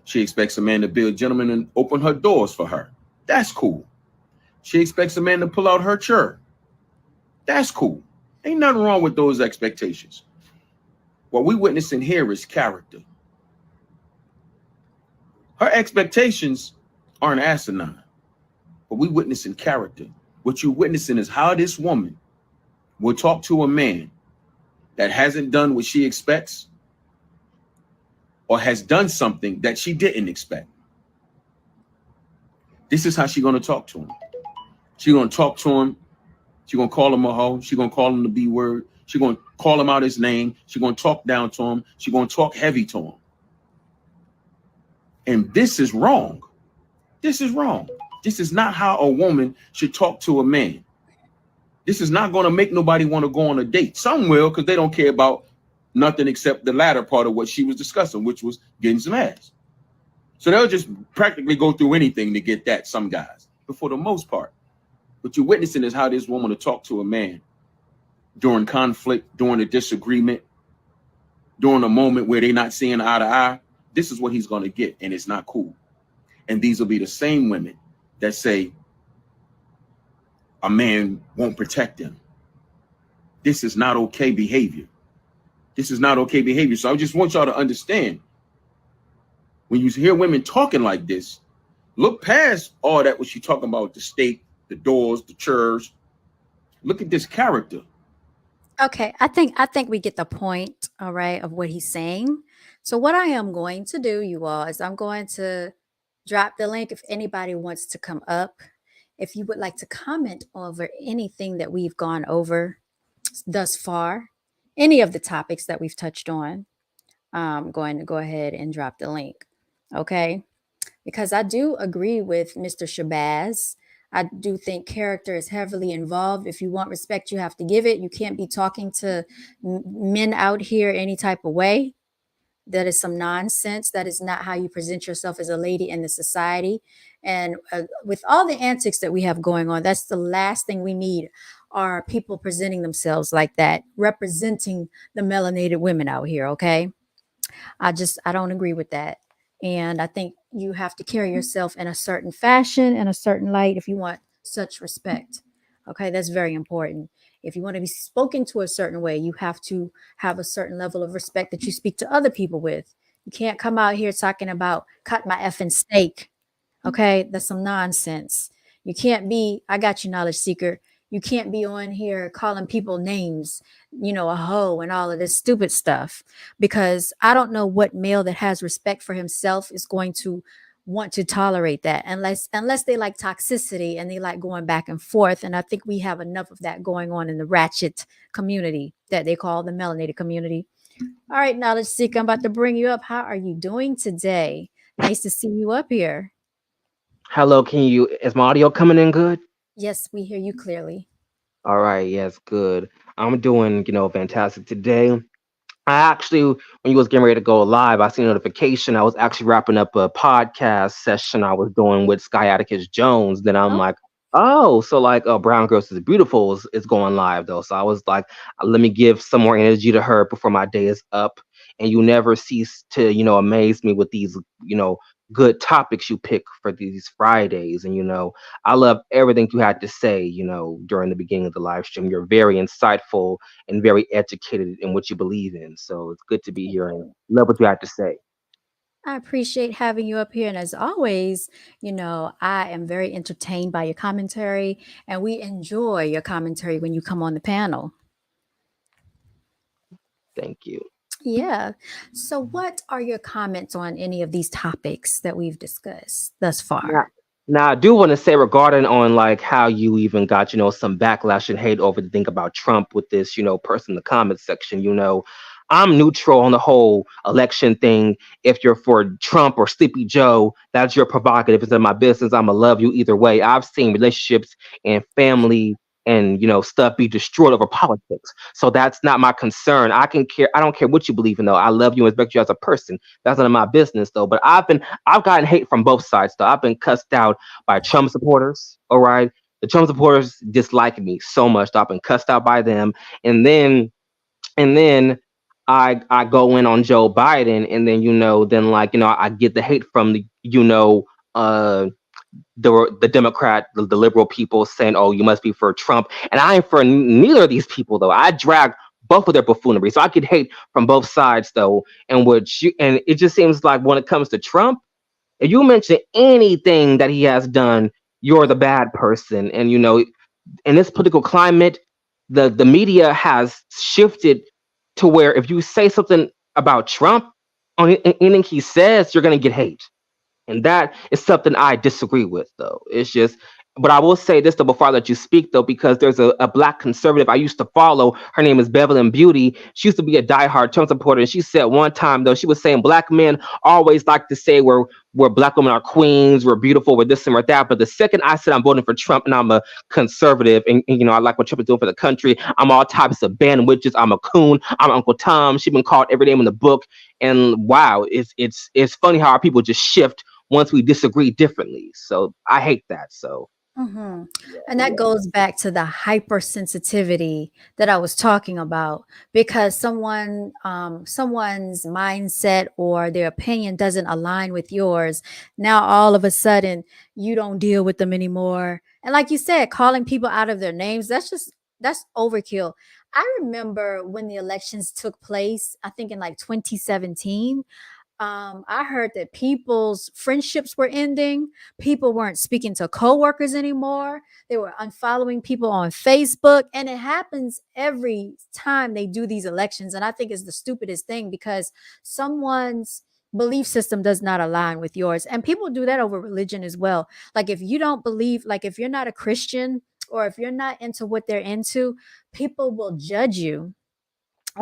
She expects a man to be a gentleman and open her doors for her. That's cool. She expects a man to pull out her chair. That's cool. Ain't nothing wrong with those expectations. What we witnessing here is character. Her expectations aren't asinine, but we witnessing character. What you're witnessing is how this woman will talk to a man that hasn't done what she expects or has done something that she didn't expect. This is how she's going to talk to him. She's going to talk to him. She's going to call him a hoe. She's going to call him the B word. She's going to call him out his name. She's going to talk down to him. She's going to talk heavy to him. And this is wrong. This is wrong. This is not how a woman should talk to a man. This is not going to make nobody want to go on a date. Some will, because they don't care about nothing except the latter part of what she was discussing, which was getting some ass. So they'll just practically go through anything to get that, some guys. But for the most part, what you're witnessing is how this woman will talk to a man during conflict, during a disagreement, during a moment where they're not seeing eye to eye. This is what he's going to get, and it's not cool. And these will be the same women that say a man won't protect them. This is not okay behavior. This is not okay behavior. So I just want y'all to understand, when you hear women talking like this, look past all that what she's talking about, the state, the doors, the church. Look at this character. Okay, I think we get the point, all right, of what he's saying. So what I am going to do, you all, is I'm going to drop the link if anybody wants to come up. If you would like to comment over anything that we've gone over thus far, any of the topics that we've touched on, I'm going to go ahead and drop the link, okay? Because I do agree with Mr. Shabazz. I do think character is heavily involved. If you want respect, you have to give it. You can't be talking to men out here any type of way. That is some nonsense. That is not how you present yourself as a lady in the society. And with all the antics that we have going on, that's the last thing we need are people presenting themselves like that, representing the melanated women out here, okay? I don't agree with that. And I think you have to carry yourself in a certain fashion and a certain light if you want such respect. Okay, that's very important. If you want to be spoken to a certain way, you have to have a certain level of respect that you speak to other people with. You can't come out here talking about cut my effing steak. Okay, that's some nonsense. You can't be, I got you, knowledge seeker. You can't be on here calling people names, a hoe and all of this stupid stuff, because I don't know what male that has respect for himself is going to want to tolerate that unless they like toxicity and they like going back and forth. And I think we have enough of that going on in the ratchet community that they call the melanated community. All right, knowledge seeker, I'm about to bring you up. How are you doing today? Nice to see you up here. Hello, is my audio coming in good? Yes, we hear you clearly. All right, yes, good. I'm doing, fantastic today. I actually, when you was getting ready to go live, I seen a notification. I was actually wrapping up a podcast session I was doing with Sky Atticus Jones. Then I'm like, oh, so Brown Girls is Beautiful is going live though. So I was like, let me give some more energy to her before my day is up. And you never cease to, amaze me with these, good topics you pick for these Fridays. And, I love everything you had to say, during the beginning of the live stream. You're very insightful and very educated in what you believe in. So it's good to be here and love what you had to say. I appreciate having you up here. And as always, I am very entertained by your commentary, and we enjoy your commentary when you come on the panel. Thank you. Yeah. So what are your comments on any of these topics that we've discussed thus far? Now, I do want to say regarding on how you even got, some backlash and hate over the thing about Trump with this, person in the comments section, I'm neutral on the whole election thing. If you're for Trump or Sleepy Joe, that's your prerogative. It's in my business. I'm going to love you either way. I've seen relationships and family and stuff be destroyed over politics. So that's not my concern. I don't care what you believe in though. I love you and respect you as a person. That's none of my business though. But I've gotten hate from both sides though. I've been cussed out by Trump supporters. All right. The Trump supporters dislike me so much. I've been cussed out by them. And then I go in on Joe Biden, and then I get the hate from the Democrat, the liberal people saying, oh, you must be for Trump. And I ain't for neither of these people, though. I drag both of their buffoonery. So I get hate from both sides, though. And it just seems like when it comes to Trump, if you mention anything that he has done, you're the bad person. And, in this political climate, the media has shifted to where if you say something about Trump, on anything he says, you're going to get hate. And that is something I disagree with, though. It's just, but I will say this, though, before I let you speak, though, because there's a Black conservative I used to follow. Her name is Bevelyn Beauty. She used to be a diehard Trump supporter. And she said one time, though, she was saying Black men always like to say we're where black women are queens, we're beautiful, we're this and we're that. But the second I said I'm voting for Trump and I'm a conservative and you know, I like what Trump is doing for the country, I'm all types of bandwidches. I'm a coon. I'm Uncle Tom. She's been called every name in the book. And wow, it's funny how our people just shift once we disagree differently. So I hate that. So. Mhm. And that goes back to the hypersensitivity that I was talking about, because someone's mindset or their opinion doesn't align with yours. Now, all of a sudden, you don't deal with them anymore. And like you said, calling people out of their names, that's overkill. I remember when the elections took place, I think in like 2017. I heard that people's friendships were ending. People weren't speaking to coworkers anymore. They were unfollowing people on Facebook. And it happens every time they do these elections. And I think it's the stupidest thing, because someone's belief system does not align with yours. And people do that over religion as well. Like if you don't believe, like if you're not a Christian or if you're not into what they're into, people will judge you.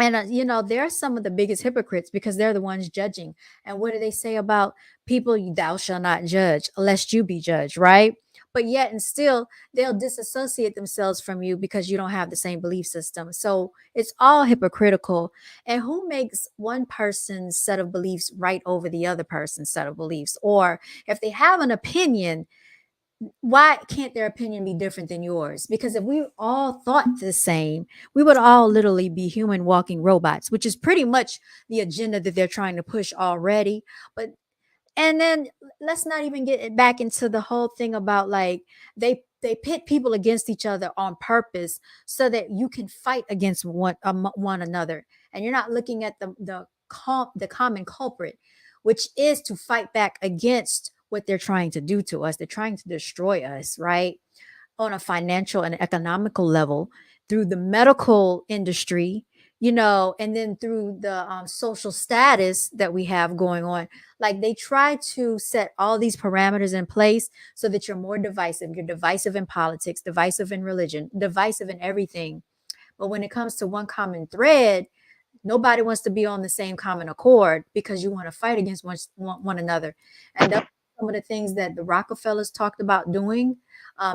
And you know, they're some of the biggest hypocrites because they're the ones judging. And what do they say about people? Thou shall not judge lest you be judged, right? But yet and still they'll disassociate themselves from you because you don't have the same belief system. So it's all hypocritical. And who makes one person's set of beliefs right over the other person's set of beliefs? Or if they have an opinion, why can't their opinion be different than yours? Because if we all thought the same, we would all literally be human walking robots, which is pretty much the agenda that they're trying to push already. But and then let's not even get back into the whole thing about like they pit people against each other on purpose so that you can fight against one another, and you're not looking at the common culprit, which is to fight back against what they're trying to do to us. They're trying to destroy us, right? On a financial and economical level, through the medical industry, you know, and then through the social status that we have going on. Like they try to set all these parameters in place so that you're more divisive. You're divisive in politics, divisive in religion, divisive in everything. But when it comes to one common thread, nobody wants to be on the same common accord because you want to fight against one another. And that's some of the things that the Rockefellers talked about doing.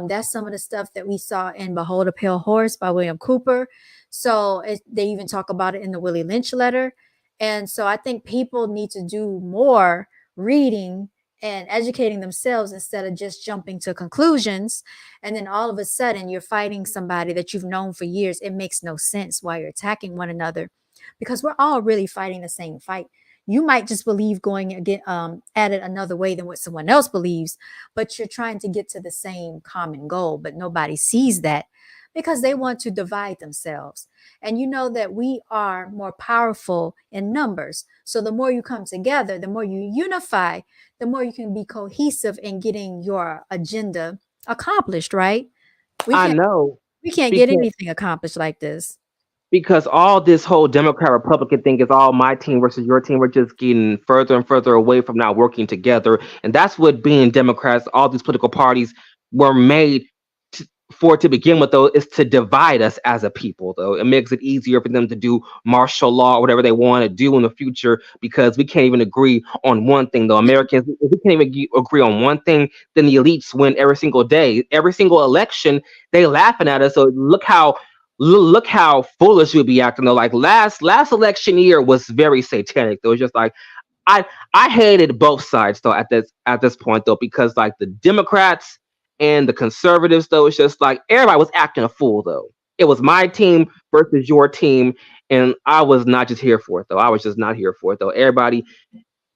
That's some of the stuff that we saw in Behold a Pale Horse by William Cooper. So they even talk about it in the Willie Lynch letter. And so I think people need to do more reading and educating themselves instead of just jumping to conclusions. And then all of a sudden you're fighting somebody that you've known for years. It makes no sense why you're attacking one another, because we're all really fighting the same fight. You might just believe going again at it another way than what someone else believes, but you're trying to get to the same common goal. But nobody sees that because they want to divide themselves. And you know that we are more powerful in numbers. So the more you come together, the more you unify, the more you can be cohesive in getting your agenda accomplished, right? I know. We can't get anything accomplished like this. Because all this whole Democrat Republican thing is all my team versus your team. We're just getting further and further away from now working together. And that's what being Democrats, all these political parties were made for to begin with, though, is to divide us as a people, though. It makes it easier for them to do martial law or whatever they want to do in the future, because we can't even agree on one thing, though. Americans, if we can't even agree on one thing, then the elites win every single day. Every single election, they laughing at us. So look how foolish we'd be acting, though. Like last election year was very satanic, though. It's just like I hated both sides, though, at this point, though, because like the Democrats and the conservatives, though, it's just like everybody was acting a fool, though. It was my team versus your team, and I was not just here for it, though. I was just not here for it, though. Everybody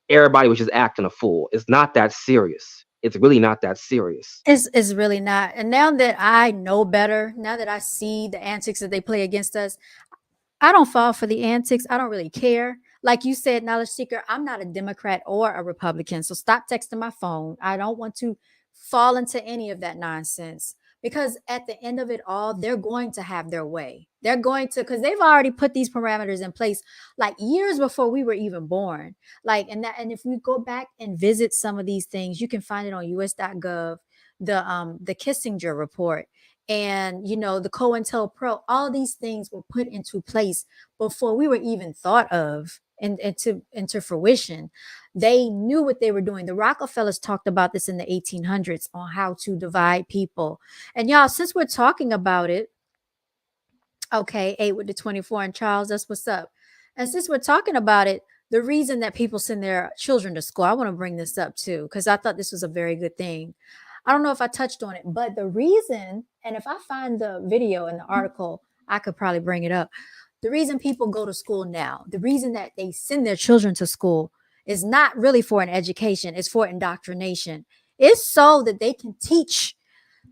was just acting a fool. It's not that serious. It's really not that serious. It's really not. And now that I know better, now that I see the antics that they play against us, I don't fall for the antics. I don't really care. Like you said, Knowledge Seeker, I'm not a Democrat or a Republican. So stop texting my phone. I don't want to fall into any of that nonsense, because at the end of it all, they're going to have their way. They're going to, because they've already put these parameters in place like years before we were even born. Like, and if we go back and visit some of these things, you can find it on us.gov, the Kissinger report, and you know, the COINTELPRO, all these things were put into place before we were even thought of. into fruition. They knew what they were doing. The Rockefellers talked about this in the 1800s on how to divide people. And y'all, since we're talking about it, okay, 8 with the 24, and Charles, that's what's up. And since we're talking about it, the reason that people send their children to school, I want to bring this up too, because I thought this was a very good thing. I don't know if I touched on it, but the reason, and if I find the video in the article, I could probably bring it up. The reason people go to school now, the reason that they send their children to school is not really for an education, it's for indoctrination. It's so that they can teach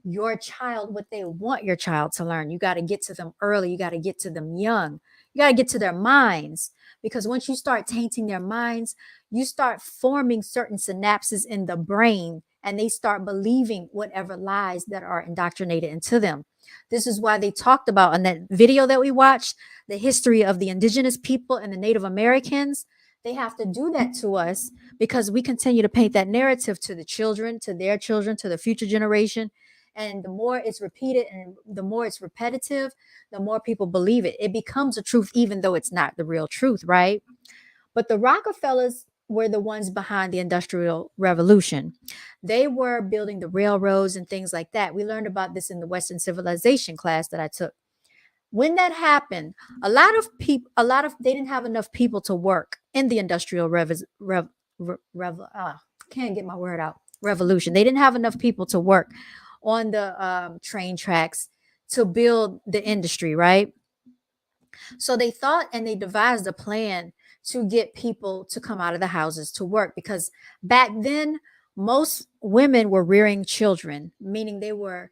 your child what they want your child to learn. You got to get to them early. You got to get to them young. You got to get to their minds, because once you start tainting their minds, you start forming certain synapses in the brain, and they start believing whatever lies that are indoctrinated into them. This is why they talked about in that video that we watched, the history of the indigenous people and the Native Americans. They have to do that to us because we continue to paint that narrative to the children, to their children, to the future generation. And the more it's repeated and the more it's repetitive, the more people believe it. It becomes a truth, even though it's not the real truth, right? But the Rockefellers were the ones behind the Industrial Revolution. They were building the railroads and things like that. We learned about this in the Western Civilization class that I took. When that happened, they didn't have enough people to work in the Industrial can't get my word out. Revolution. They didn't have enough people to work on the train tracks to build the industry, right? So they thought and they devised a plan to get people to come out of the houses to work, because back then most women were rearing children, meaning they were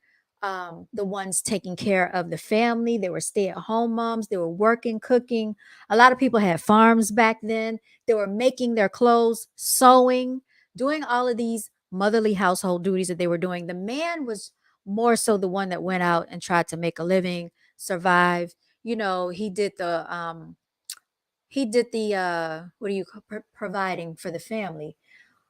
the ones taking care of the family. They were stay-at-home moms. They were working, cooking. A lot of people had farms back then. They were making their clothes, sewing, doing all of these motherly household duties that they were doing. The man was more so the one that went out and tried to make a living, survive. You know, he did the providing for the family.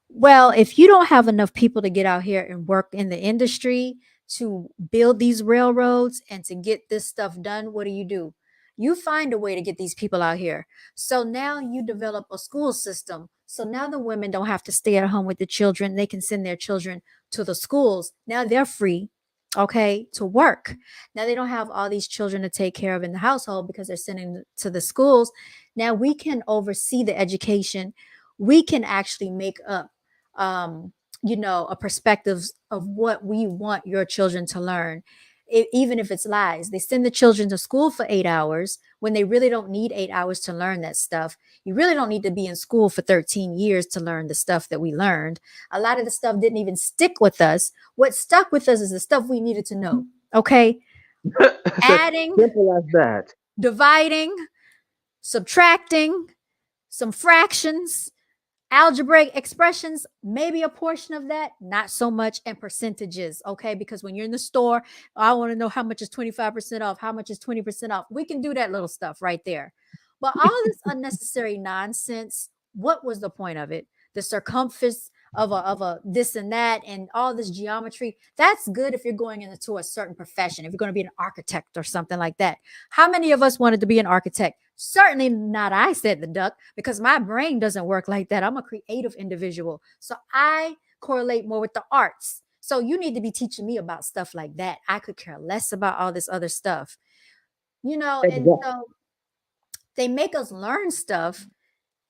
Well, if you don't have enough people to get out here and work in the industry to build these railroads and to get this stuff done, what do? You find a way to get these people out here. So now you develop a school system. So now the women don't have to stay at home with the children. They can send their children to the schools. Now they're free, okay, to work. Now they don't have all these children to take care of in the household because they're sending them to the schools. Now we can oversee the education. We can actually make up, a perspective of what we want your children to learn. Even if it's lies. They send the children to school for 8 hours when they really don't need 8 hours to learn that stuff. You really don't need to be in school for 13 years to learn the stuff that we learned. A lot of the stuff didn't even stick with us. What stuck with us is the stuff we needed to know. Okay. Adding, simple as that. Dividing, subtracting, some fractions, algebraic expressions, maybe a portion of that, not so much, and percentages, okay? Because when you're in the store, I want to know how much is 25% off, how much is 20% off. We can do that little stuff right there. But all this unnecessary nonsense, what was the point of it? The circumference of a this and that and all this geometry, that's good if you're going into a certain profession, if you're going to be an architect or something like that. How many of us wanted to be an architect? Certainly not I, said the duck, because my brain doesn't work like that. I'm a creative individual. So I correlate more with the arts. So you need to be teaching me about stuff like that. I could care less about all this other stuff, and so they make us learn stuff.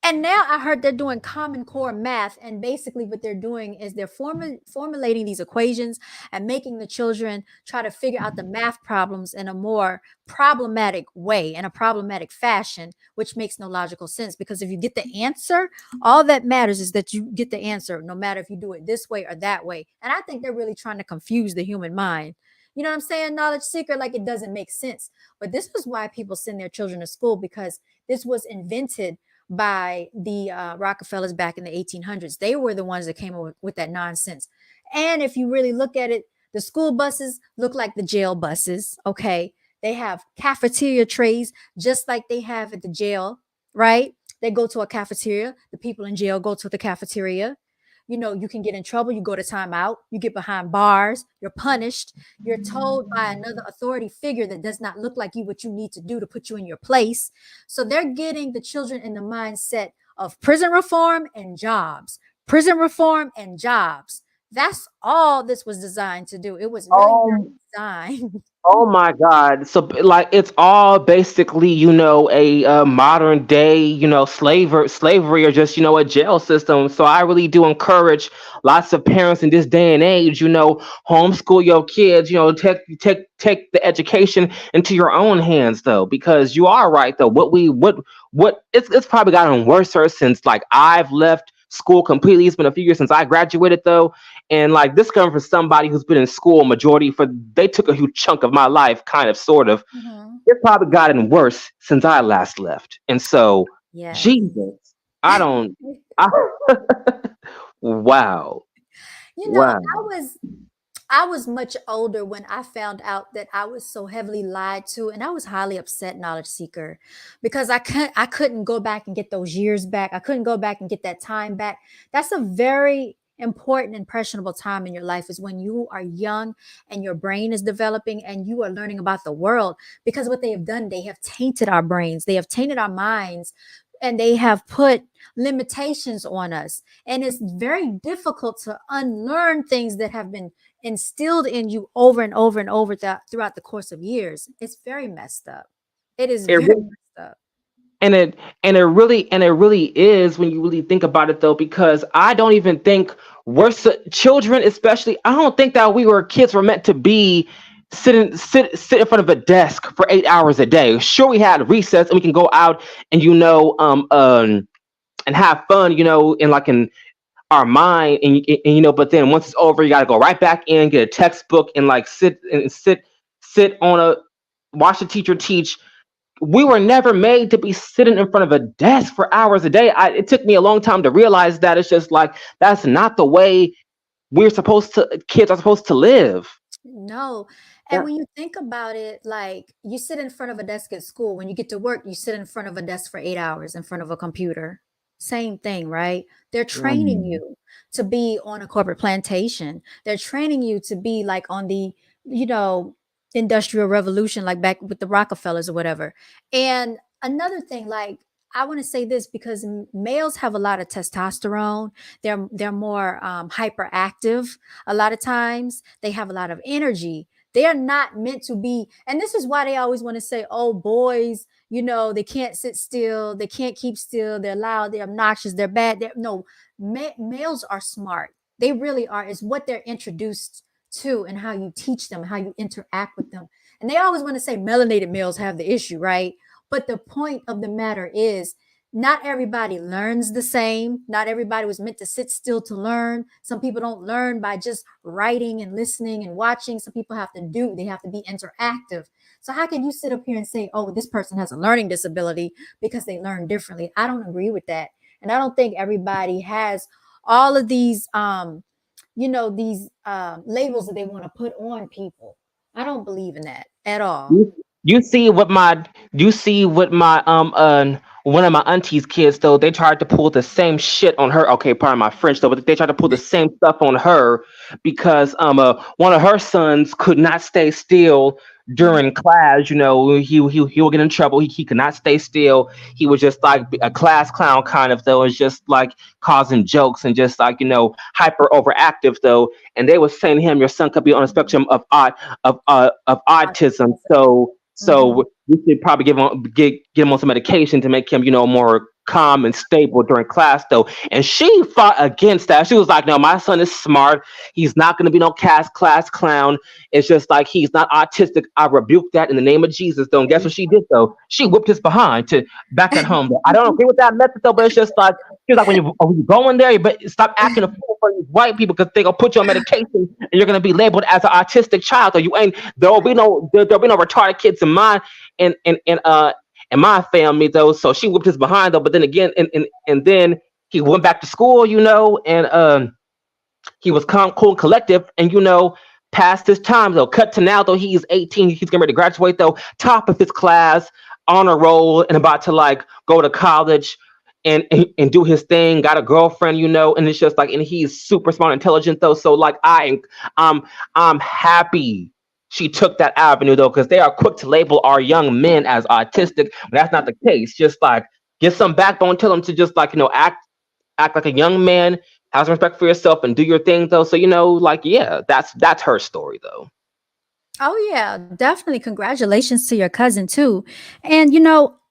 And now I heard they're doing Common Core math. And basically what they're doing is they're formulating these equations and making the children try to figure out the math problems in a more problematic way, in a problematic fashion, which makes no logical sense. Because if you get the answer, all that matters is that you get the answer, no matter if you do it this way or that way. And I think they're really trying to confuse the human mind. You know what I'm saying? Knowledge seeker, like it doesn't make sense. But this is why people send their children to school, because this was invented by the Rockefellers back in the 1800s. They were the ones that came up with that nonsense. And if you really look at it, the school buses look like the jail buses. Okay. They have cafeteria trays, just like they have at the jail, right? They go to a cafeteria. The people in jail go to the cafeteria. you can get in trouble. You go to timeout. You get behind bars. You're punished. You're told by another authority figure that does not look like you what you need to do to put you in your place. So they're getting the children in the mindset of prison reform and jobs. Prison reform and jobs. That's all this was designed to do. It was really designed. Oh my God. So like it's all basically, a modern day, slavery or just, a jail system. So I really do encourage lots of parents in this day and age, homeschool your kids, take the education into your own hands though, because you are right though. It's probably gotten worse since like I've left school completely. It's been a few years since I graduated though. And like this coming from somebody who's been in school they took a huge chunk of my life, kind of, sort of. It's probably gotten worse since I last left. And so, Jesus, wow. Wow. I was much older when I found out that I was so heavily lied to, and I was highly upset, knowledge seeker, because I couldn't go back and get those years back. I couldn't go back and get that time back. That's a very important, impressionable time in your life, is when you are young and your brain is developing and you are learning about the world. Because what they have done, they have tainted our brains, they have tainted our minds, and they have put limitations on us. And it's very difficult to unlearn things that have been instilled in you over and over and over throughout the course of years. It's very messed up. It is very messed up. And it really is, when you really think about it though, because I don't even think children, especially, I don't think that kids were meant to be sit in front of a desk for 8 hours a day. Sure, we had recess and we can go out and and have fun, in our mind, and but then once it's over, you got to go right back in, get a textbook, and like sit on watch the teacher teach. We were never made to be sitting in front of a desk for hours a day. It took me a long time to realize that. It's just like, that's not the way kids are supposed to live. No. And when you think about it, like, you sit in front of a desk at school. When you get to work, you sit in front of a desk for 8 hours in front of a computer. Same thing, right? They're training you to be on a corporate plantation. They're training you to be like on the, Industrial Revolution, like back with the Rockefellers or whatever. And another thing, like, I want to say this because males have a lot of testosterone. They're more hyperactive. A lot of times they have a lot of energy. They are not meant to be. And this is why they always want to say, oh, boys, they can't sit still. They can't keep still. They're loud. They're obnoxious. They're bad. Males are smart. They really are. It's what they're introduced to and how you teach them, how you interact with them. And they always want to say melanated males have the issue, right? But the point of the matter is, not everybody learns the same. Not everybody was meant to sit still to learn. Some people don't learn by just writing and listening and watching. Some people have to be interactive. So how can you sit up here and say, oh, this person has a learning disability because they learn differently? I don't agree with that. And I don't think everybody has all of these these labels that they want to put on people. I don't believe in that at all. You see what my one of my auntie's kids though, they tried to pull the same shit on her. Okay, pardon my French though, but they tried to pull the same stuff on her because one of her sons could not stay still during class. He would get in trouble. He could not stay still. He was just like a class clown kind of though. It's just like causing jokes and just like hyper overactive though. And they were saying to him, your son could be on a spectrum of autism. So we should probably get him on some medication to make him, more calm and stable during class though. And she fought against that. She was like, no, my son is smart. He's not going to be no class clown. It's just like, he's not autistic. I rebuke that in the name of Jesus though. And guess what she did though? She whipped his behind to back at home. I don't agree with that method though, but it's just like, she was like, when you go in there, but stop acting a fool for these white people because they're going to put you on medication and you're going to be labeled as an autistic child. Or there'll be no retarded kids in my family though. So she whipped his behind though. But then again, and then he went back to school, and he was calm, cool, and collective, and past his time though. Cut to now though, he's 18. He's getting ready to graduate though, top of his class, honor roll, and about to like go to college. and do his thing, got a girlfriend, and it's just like, and he's super smart, intelligent though. So like I'm happy she took that avenue though, because they are quick to label our young men as autistic, but that's not the case. Just like get some backbone, tell them to just like, act like a young man, have some respect for yourself and do your thing though. So, like, yeah, that's her story though. Oh yeah, definitely. Congratulations to your cousin too. And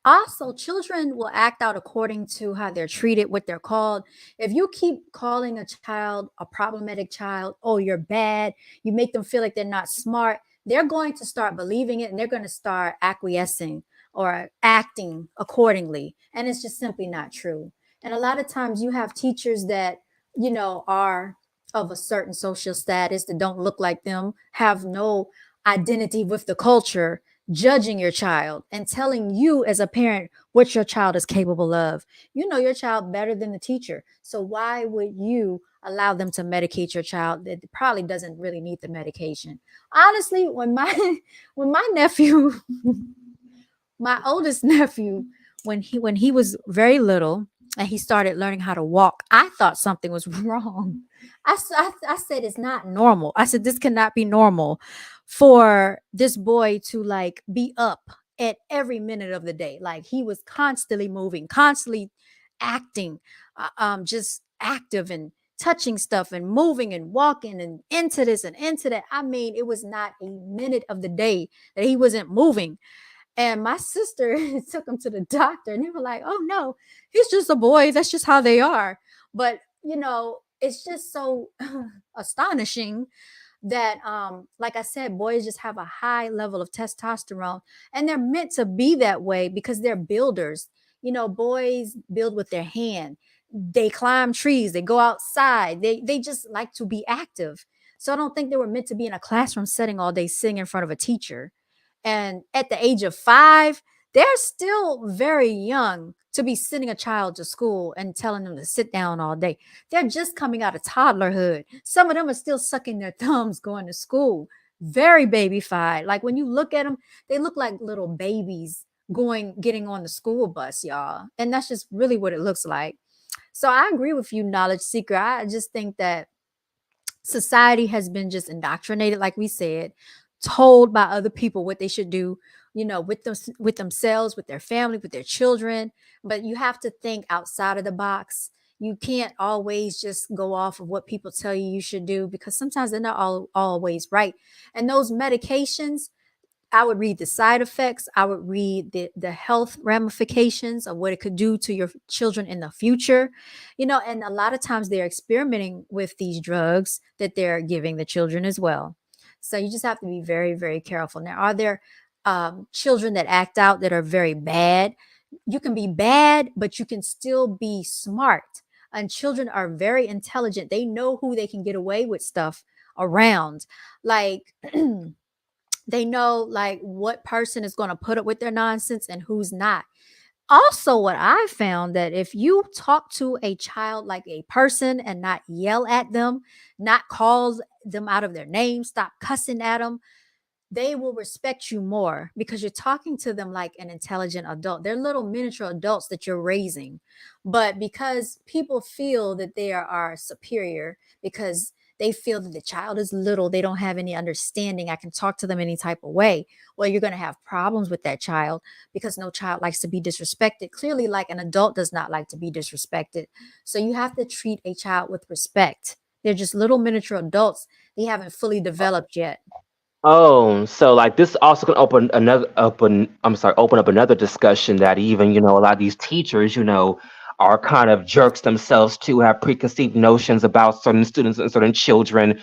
also children will act out according to how they're treated, what they're called. If you keep calling a child a problematic child, oh, you're bad, you make them feel like they're not smart, they're going to start believing it and they're going to start acquiescing or acting accordingly. And it's just simply not true. And a lot of times you have teachers that, are of a certain social status that don't look like them, have no identity with the culture, judging your child and telling you as a parent what your child is capable of. You know your child better than the teacher. So why would you allow them to medicate your child that probably doesn't really need the medication? Honestly, when my nephew, my oldest nephew, when he was very little and he started learning how to walk, I thought something was wrong. I said, it's not normal. I said, this cannot be normal for this boy to like be up at every minute of the day. Like he was constantly moving, constantly acting, just active and touching stuff and moving and walking and into this and into that. I mean, it was not a minute of the day that he wasn't moving. And my sister took him to the doctor and they were like, oh no, he's just a boy. That's just how they are. But, it's just so astonishing that, like I said, boys just have a high level of testosterone and they're meant to be that way because they're builders. Boys build with their hand. They climb trees. They go outside. They just like to be active. So I don't think they were meant to be in a classroom setting all day sitting in front of a teacher. And at the age of 5, they're still very young to be sending a child to school and telling them to sit down all day. They're just coming out of toddlerhood. Some of them are still sucking their thumbs going to school. Very babyfied. Like when you look at them, they look like little babies getting on the school bus, y'all. And that's just really what it looks like. So I agree with you, Knowledge Seeker. I just think that society has been just indoctrinated, like we said, told by other people what they should do, with themselves, with their family, with their children. But you have to think outside of the box. You can't always just go off of what people tell you should do because sometimes they're not always right. And those medications, I would read the side effects. I would read the health ramifications of what it could do to your children in the future, and a lot of times they're experimenting with these drugs that they're giving the children as well. So you just have to be very, very careful. Now, are there children that act out that are very bad? You can be bad, but you can still be smart. And children are very intelligent. They know who they can get away with stuff around. Like they know like what person is going to put up with their nonsense and who's not. Also, what I found that if you talk to a child like a person and not yell at them, not call them out of their name, stop cussing at them, they will respect you more because you're talking to them like an intelligent adult. They're little miniature adults that you're raising. But because people feel that they are superior because they feel that the child is little, they don't have any understanding, I can talk to them any type of way. Well, you're going to have problems with that child because no child likes to be disrespected. Clearly, like an adult does not like to be disrespected. So you have to treat a child with respect. They're just little miniature adults. They haven't fully developed yet. Oh, so like this also can open up another discussion that even, a lot of these teachers, are kind of jerks themselves too, have preconceived notions about certain students and certain children,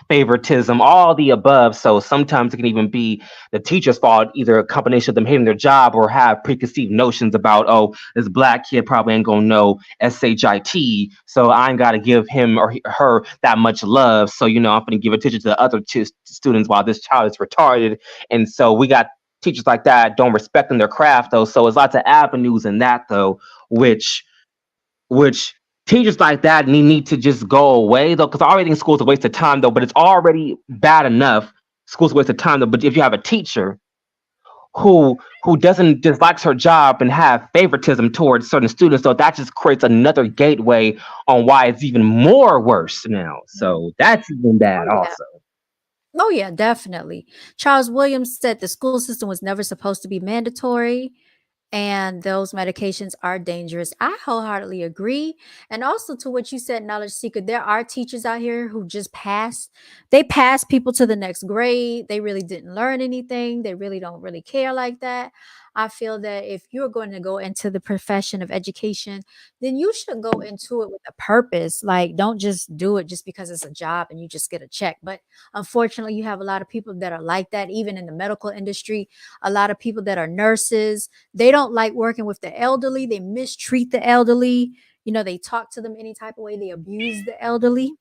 favoritism, all the above. So sometimes it can even be the teacher's fault, either a combination of them hating their job or have preconceived notions about, oh, this black kid probably ain't gonna know SHIT, so I ain't gotta give him or her that much love. So, I'm gonna give attention to the other two students while this child is retarded. And so we got teachers like that don't respect in their craft though. So there's lots of avenues in that though, which teachers like that need to just go away though, because I already think school's a waste of time though, but it's already bad enough. School's a waste of time though, but if you have a teacher who doesn't dislikes her job and have favoritism towards certain students. So that just creates another gateway on why it's even more worse now. So that's even bad also. Oh, yeah, definitely. Charles Williams said the school system was never supposed to be mandatory and those medications are dangerous. I wholeheartedly agree. And also to what you said, Knowledge Seeker, there are teachers out here who just they pass people to the next grade. They really didn't learn anything. They really don't really care like that. I feel that if you're going to go into the profession of education, then you should go into it with a purpose. Like, don't just do it just because it's a job and you just get a check. But unfortunately, you have a lot of people that are like that, even in the medical industry, a lot of people that are nurses. They don't like working with the elderly. They mistreat the elderly. You know, they talk to them any type of way. They abuse the elderly.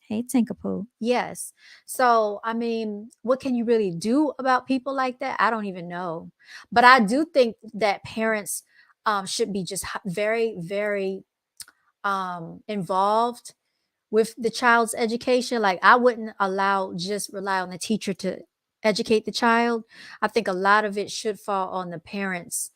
Hey, Tinkerpoo. Yes. So, I mean, what can you really do about people like that? I don't even know. But I do think that parents should be just very, very involved with the child's education. Like, I wouldn't just rely on the teacher to educate the child. I think a lot of it should fall on the parents'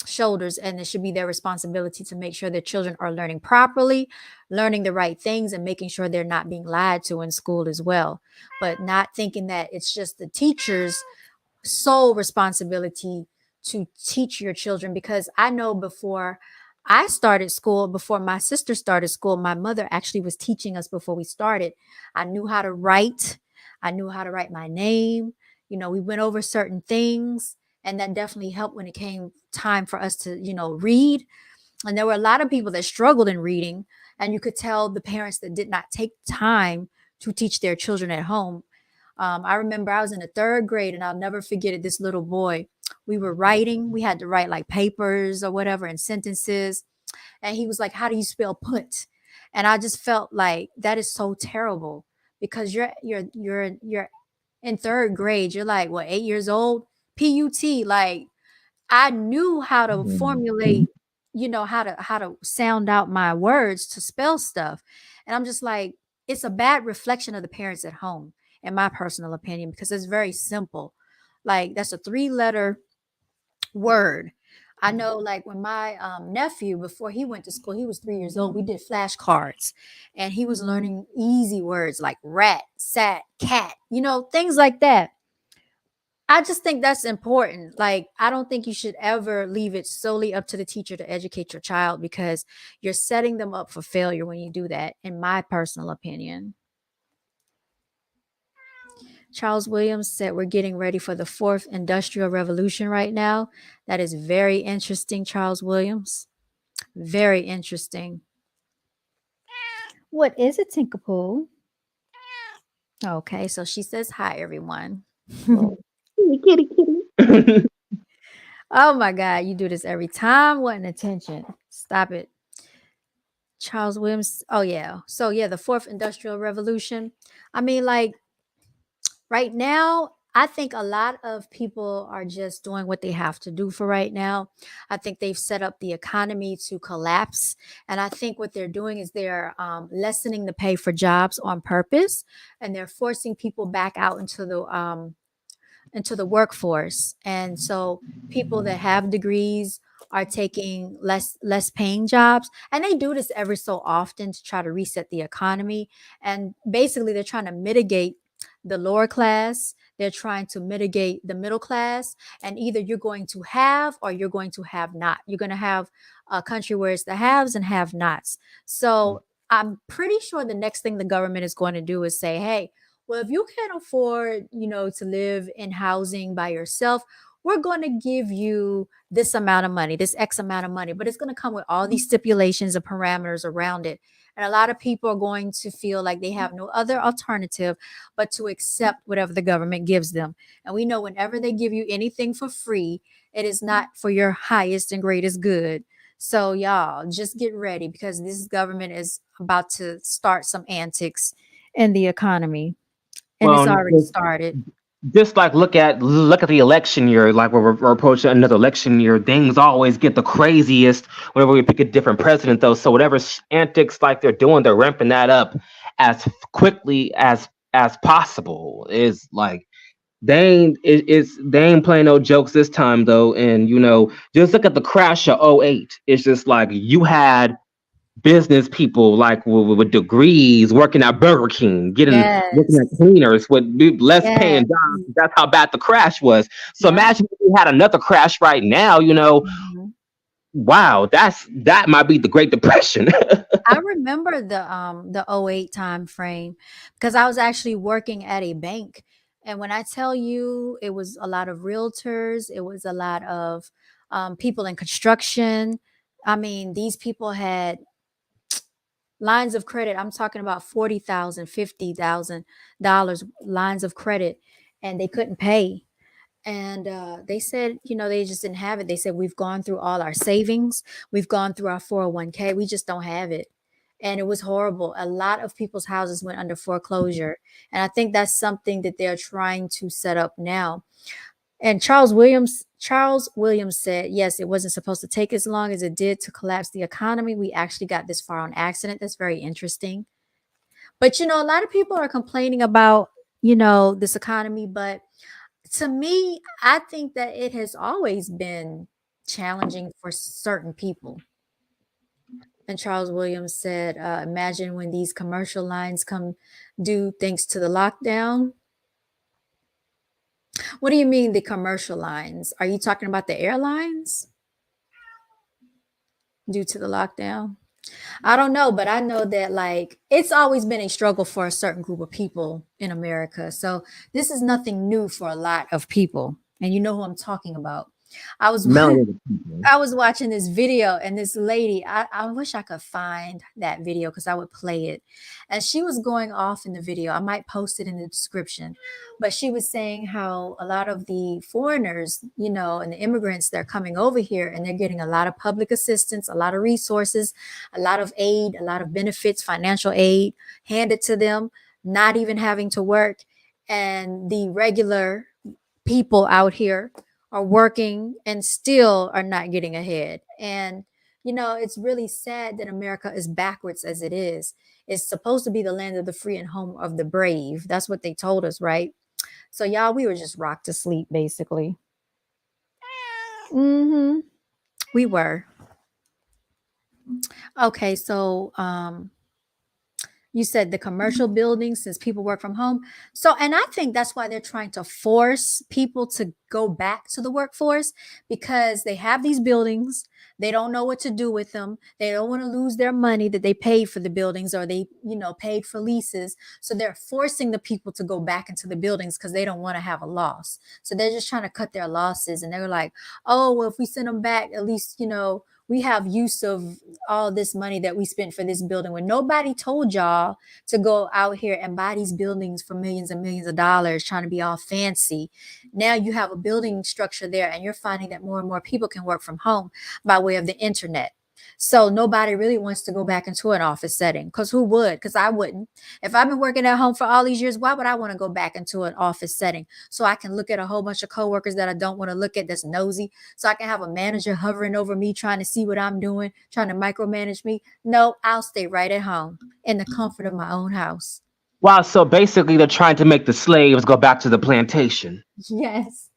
shoulders, and it should be their responsibility to make sure their children are learning properly, learning the right things, and making sure they're not being lied to in school as well. But not thinking that it's just the teacher's sole responsibility to teach your children. Because I know before I started school, before my sister started school, my mother actually was teaching us before we started. I knew how to write. I knew how to write my name. You know, we went over certain things, and that definitely helped when it came time for us to, you know, read. And there were a lot of people that struggled in reading, and you could tell the parents that did not take time to teach their children at home. I remember I was in the 3rd grade, and I'll never forget it. This little boy, we were writing. We had to write like papers or whatever and sentences. And he was like, "How do you spell put?" And I just felt like that is so terrible, because you're in 3rd grade. You're like, what, 8 years old? PUT. Like, I knew how to formulate, you know, how to sound out my words to spell stuff. And I'm just like, it's a bad reflection of the parents at home, in my personal opinion, because it's very simple. Like, that's a 3-letter word. I know, like, when my nephew, before he went to school, he was 3 years old, we did flashcards, and he was learning easy words like rat, sat, cat, you know, things like that. I just think that's important. Like, I don't think you should ever leave it solely up to the teacher to educate your child, because you're setting them up for failure when you do that, in my personal opinion. Charles Williams said we're getting ready for the 4th Industrial Revolution right now. That is very interesting, Charles Williams. Very interesting. What is it, Tinkerpool? Okay, so she says hi, everyone. Kitty. Oh my God, you do this every time. What an attention. Stop it. Charles Williams. Oh yeah. So yeah, the 4th Industrial Revolution. I mean, like, right now, I think a lot of people are just doing what they have to do for right now. I think they've set up the economy to collapse. And I think what they're doing is they're lessening the pay for jobs on purpose. And they're forcing people back out into the workforce. And so people that have degrees are taking less paying jobs. And they do this every so often to try to reset the economy. And basically, they're trying to mitigate the lower class. They're trying to mitigate the middle class. And either you're going to have or you're going to have not. You're going to have a country where it's the haves and have nots. So I'm pretty sure the next thing the government is going to do is say, hey, well, if you can't afford, you know, to live in housing by yourself, we're going to give you this amount of money, this X amount of money, but it's going to come with all these stipulations and parameters around it. And a lot of people are going to feel like they have no other alternative but to accept whatever the government gives them. And we know whenever they give you anything for free, it is not for your highest and greatest good. So y'all just get ready, because this government is about to start some antics in the economy. And it's already started. Just like look at the election year, like we're approaching another election year. Things always get the craziest whenever we pick a different president, though. So whatever antics like they're doing, they're ramping that up as quickly as possible. Is like they ain't playing no jokes this time though. And just look at the crash of '08. It's just like you had business people like with degrees working at Burger King, working at cleaners with less paying jobs. That's how bad the crash was. So imagine if we had another crash right now, wow, that might be the Great Depression. I remember the '08 time frame because I was actually working at a bank. And when I tell you, it was a lot of realtors, it was a lot of people in construction. I mean, these people had lines of credit. I'm talking about $40,000, $50,000 lines of credit, and they couldn't pay. And they said, they just didn't have it. They said, we've gone through all our savings. We've gone through our 401k. We just don't have it. And it was horrible. A lot of people's houses went under foreclosure. And I think that's something that they're trying to set up now. And Charles Williams said, yes, it wasn't supposed to take as long as it did to collapse the economy. We actually got this far on accident. That's very interesting. But, a lot of people are complaining about, this economy. But to me, I think that it has always been challenging for certain people. And Charles Williams said, imagine when these commercial lines come due thanks to the lockdown. What do you mean the commercial lines? Are you talking about the airlines due to the lockdown? I don't know, but I know that it's always been a struggle for a certain group of people in America. So this is nothing new for a lot of people. And you know who I'm talking about. I was watching this video, and this lady, I wish I could find that video because I would play it. And she was going off in the video. I might post it in the description. But she was saying how a lot of the foreigners, and the immigrants, they're coming over here and they're getting a lot of public assistance, a lot of resources, a lot of aid, a lot of benefits, financial aid handed to them, not even having to work. And the regular people out here are working and still are not getting ahead. And, it's really sad that America is backwards as it is. It's supposed to be the land of the free and home of the brave. That's what they told us, right? So y'all, we were just rocked to sleep, basically. We were. Okay, so you said the commercial buildings, since people work from home. So, and I think that's why they're trying to force people to go back to the workforce, because they have these buildings. They don't know what to do with them. They don't want to lose their money that they paid for the buildings, or they, paid for leases. So they're forcing the people to go back into the buildings because they don't want to have a loss. So they're just trying to cut their losses. And they're like, oh, well, if we send them back, at least, we have use of all this money that we spent for this building, when nobody told y'all to go out here and buy these buildings for millions and millions of dollars, trying to be all fancy. Now you have a building structure there, and you're finding that more and more people can work from home by way of the internet. So nobody really wants to go back into an office setting, because who would? Because I wouldn't. If I've been working at home for all these years, why would I want to go back into an office setting so I can look at a whole bunch of coworkers that I don't want to look at, that's nosy, so I can have a manager hovering over me trying to see what I'm doing, trying to micromanage me? No, I'll stay right at home in the comfort of my own house. Wow, so basically they're trying to make the slaves go back to the plantation. Yes,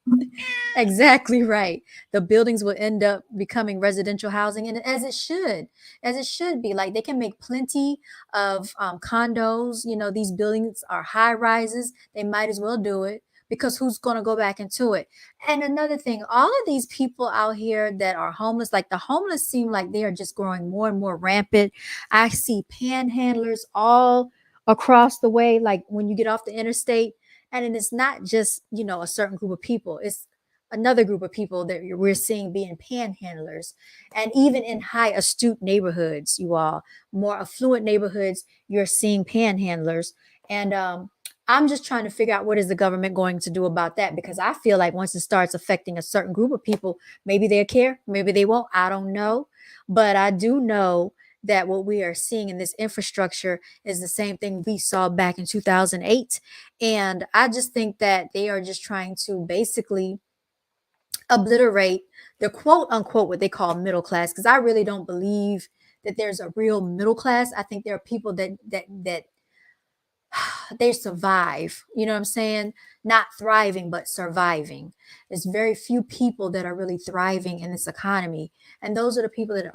exactly right. The buildings will end up becoming residential housing, and as it should be. Like, they can make plenty of condos. These buildings are high rises. They might as well do it, because who's going to go back into it? And another thing, all of these people out here that are homeless, like the homeless seem like they are just growing more and more rampant. I see panhandlers all across the way, like when you get off the interstate. And it's not just, a certain group of people. It's another group of people that we're seeing being panhandlers. And even in high astute neighborhoods, you all, more affluent neighborhoods, you're seeing panhandlers. And I'm just trying to figure out, what is the government going to do about that? Because I feel like once it starts affecting a certain group of people, maybe they'll care, maybe they won't. I don't know. But I do know that what we are seeing in this infrastructure is the same thing we saw back in 2008. And I just think that they are just trying to basically obliterate the quote unquote, what they call middle class. Because I really don't believe that there's a real middle class. I think there are people that they survive. You know what I'm saying? Not thriving, but surviving. There's very few people that are really thriving in this economy. And those are the people that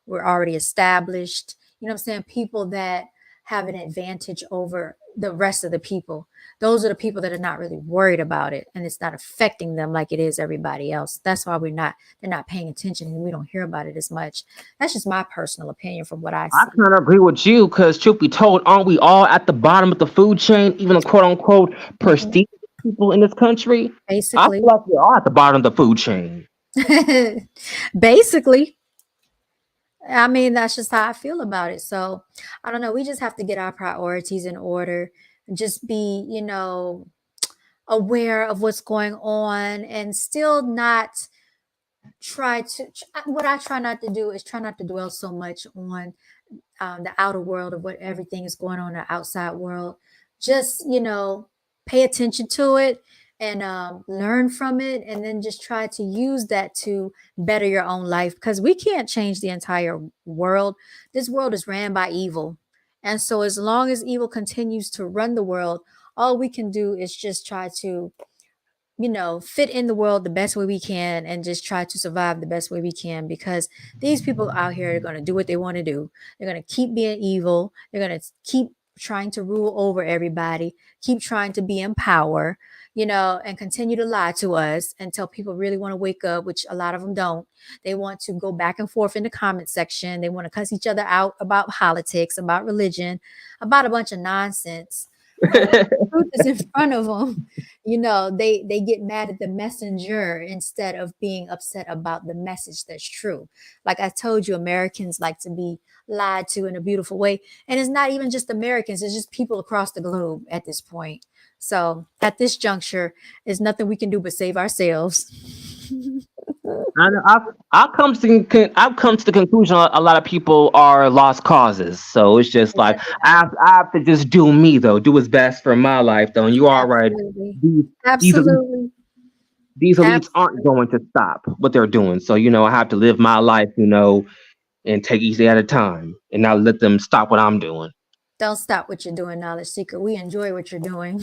were already established. You know what I'm saying? People that have an advantage over the rest of the people. Those are the people that are not really worried about it, and it's not affecting them like it is everybody else. That's why they're not paying attention, and we don't hear about it as much. That's just my personal opinion from what I I see. kind of agree with you because, truth be told, aren't we all at the bottom of the food chain, even the quote unquote prestige people in this country? I Basically, feel like we're all at the bottom of the food chain. basically, I mean, that's just how I feel about it. So I don't know. We just have to get our priorities in order and just be, aware of what's going on and still not what I try not to do is try not to dwell so much on the outer world of what everything is going on in the outside world. Just, pay attention to it and learn from it, and then just try to use that to better your own life, because we can't change the entire world. This world is ran by evil. And so as long as evil continues to run the world, all we can do is just try to fit in the world the best way we can and just try to survive the best way we can, because these people out here are going to do what they want to do. They're going to keep being evil. They're going to keep trying to rule over everybody, keep trying to be in power, and continue to lie to us until people really want to wake up, which a lot of them don't. They want to go back and forth in the comment section. They want to cuss each other out about politics, about religion, about a bunch of nonsense. The truth is in front of them. They get mad at the messenger instead of being upset about the message that's true. Like I told you, Americans like to be lied to in a beautiful way. And it's not even just Americans, it's just people across the globe at this point. So at this juncture, there's nothing we can do but save ourselves. I've come to the conclusion a lot of people are lost causes. So it's just like I have to just do me though, do what's best for my life though. And you are right. Absolutely. These elites aren't going to stop what they're doing. So I have to live my life, and take each day at a time, and not let them stop what I'm doing. Don't stop what you're doing, Knowledge Seeker. We enjoy what you're doing.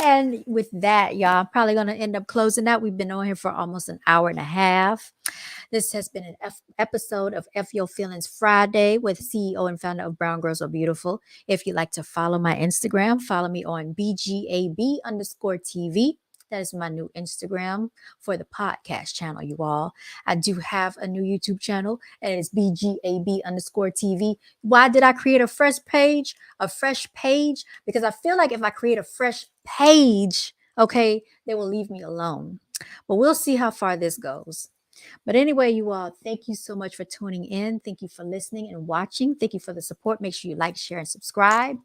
And with that, y'all, I'm probably going to end up closing out. We've been on here for almost an hour and a half. This has been an episode of F Your Feelings Friday with CEO and founder of Brown Girls Are Beautiful. If you'd like to follow my Instagram, follow me on BGAB_TV. That is my new Instagram for the podcast channel, you all. I do have a new YouTube channel, and it's BGAB_TV. Why did I create a fresh page? Because I feel like if I create a fresh page, okay, they will leave me alone. But we'll see how far this goes. But anyway, you all, thank you so much for tuning in. Thank you for listening and watching. Thank you for the support. Make sure you like, share, and subscribe.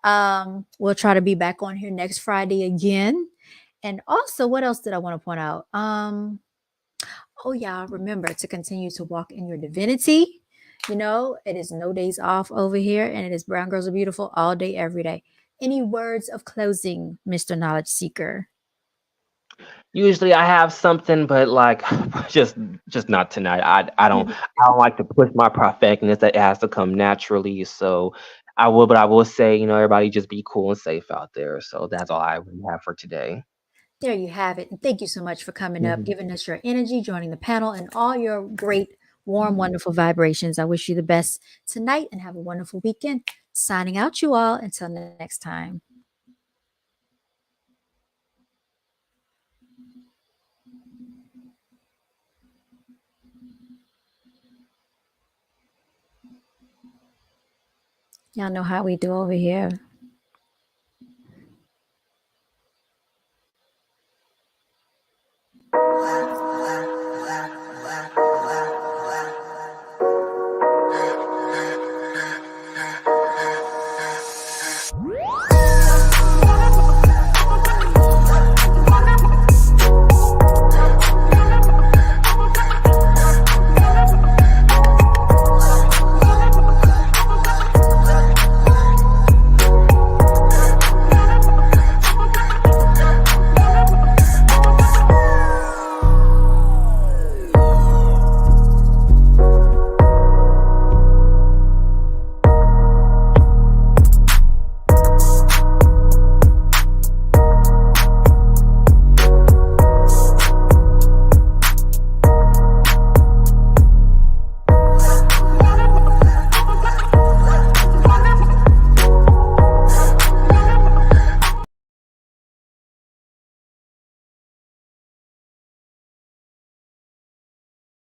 We'll try to be back on here next Friday again. And also, what else did I want to point out? Remember to continue to walk in your divinity. It is no days off over here, and it is Brown Girls Are Beautiful all day, every day. Any words of closing, Mr. Knowledge Seeker? Usually I have something, but like just not tonight. I don't like to push my propheticness. That has to come naturally. So I will say, everybody just be cool and safe out there. So that's all I really have for today. There you have it. And thank you so much for coming up, giving us your energy, joining the panel, and all your great, warm, wonderful vibrations. I wish you the best tonight and have a wonderful weekend. Signing out, you all. Until next time. Y'all know how we do over here.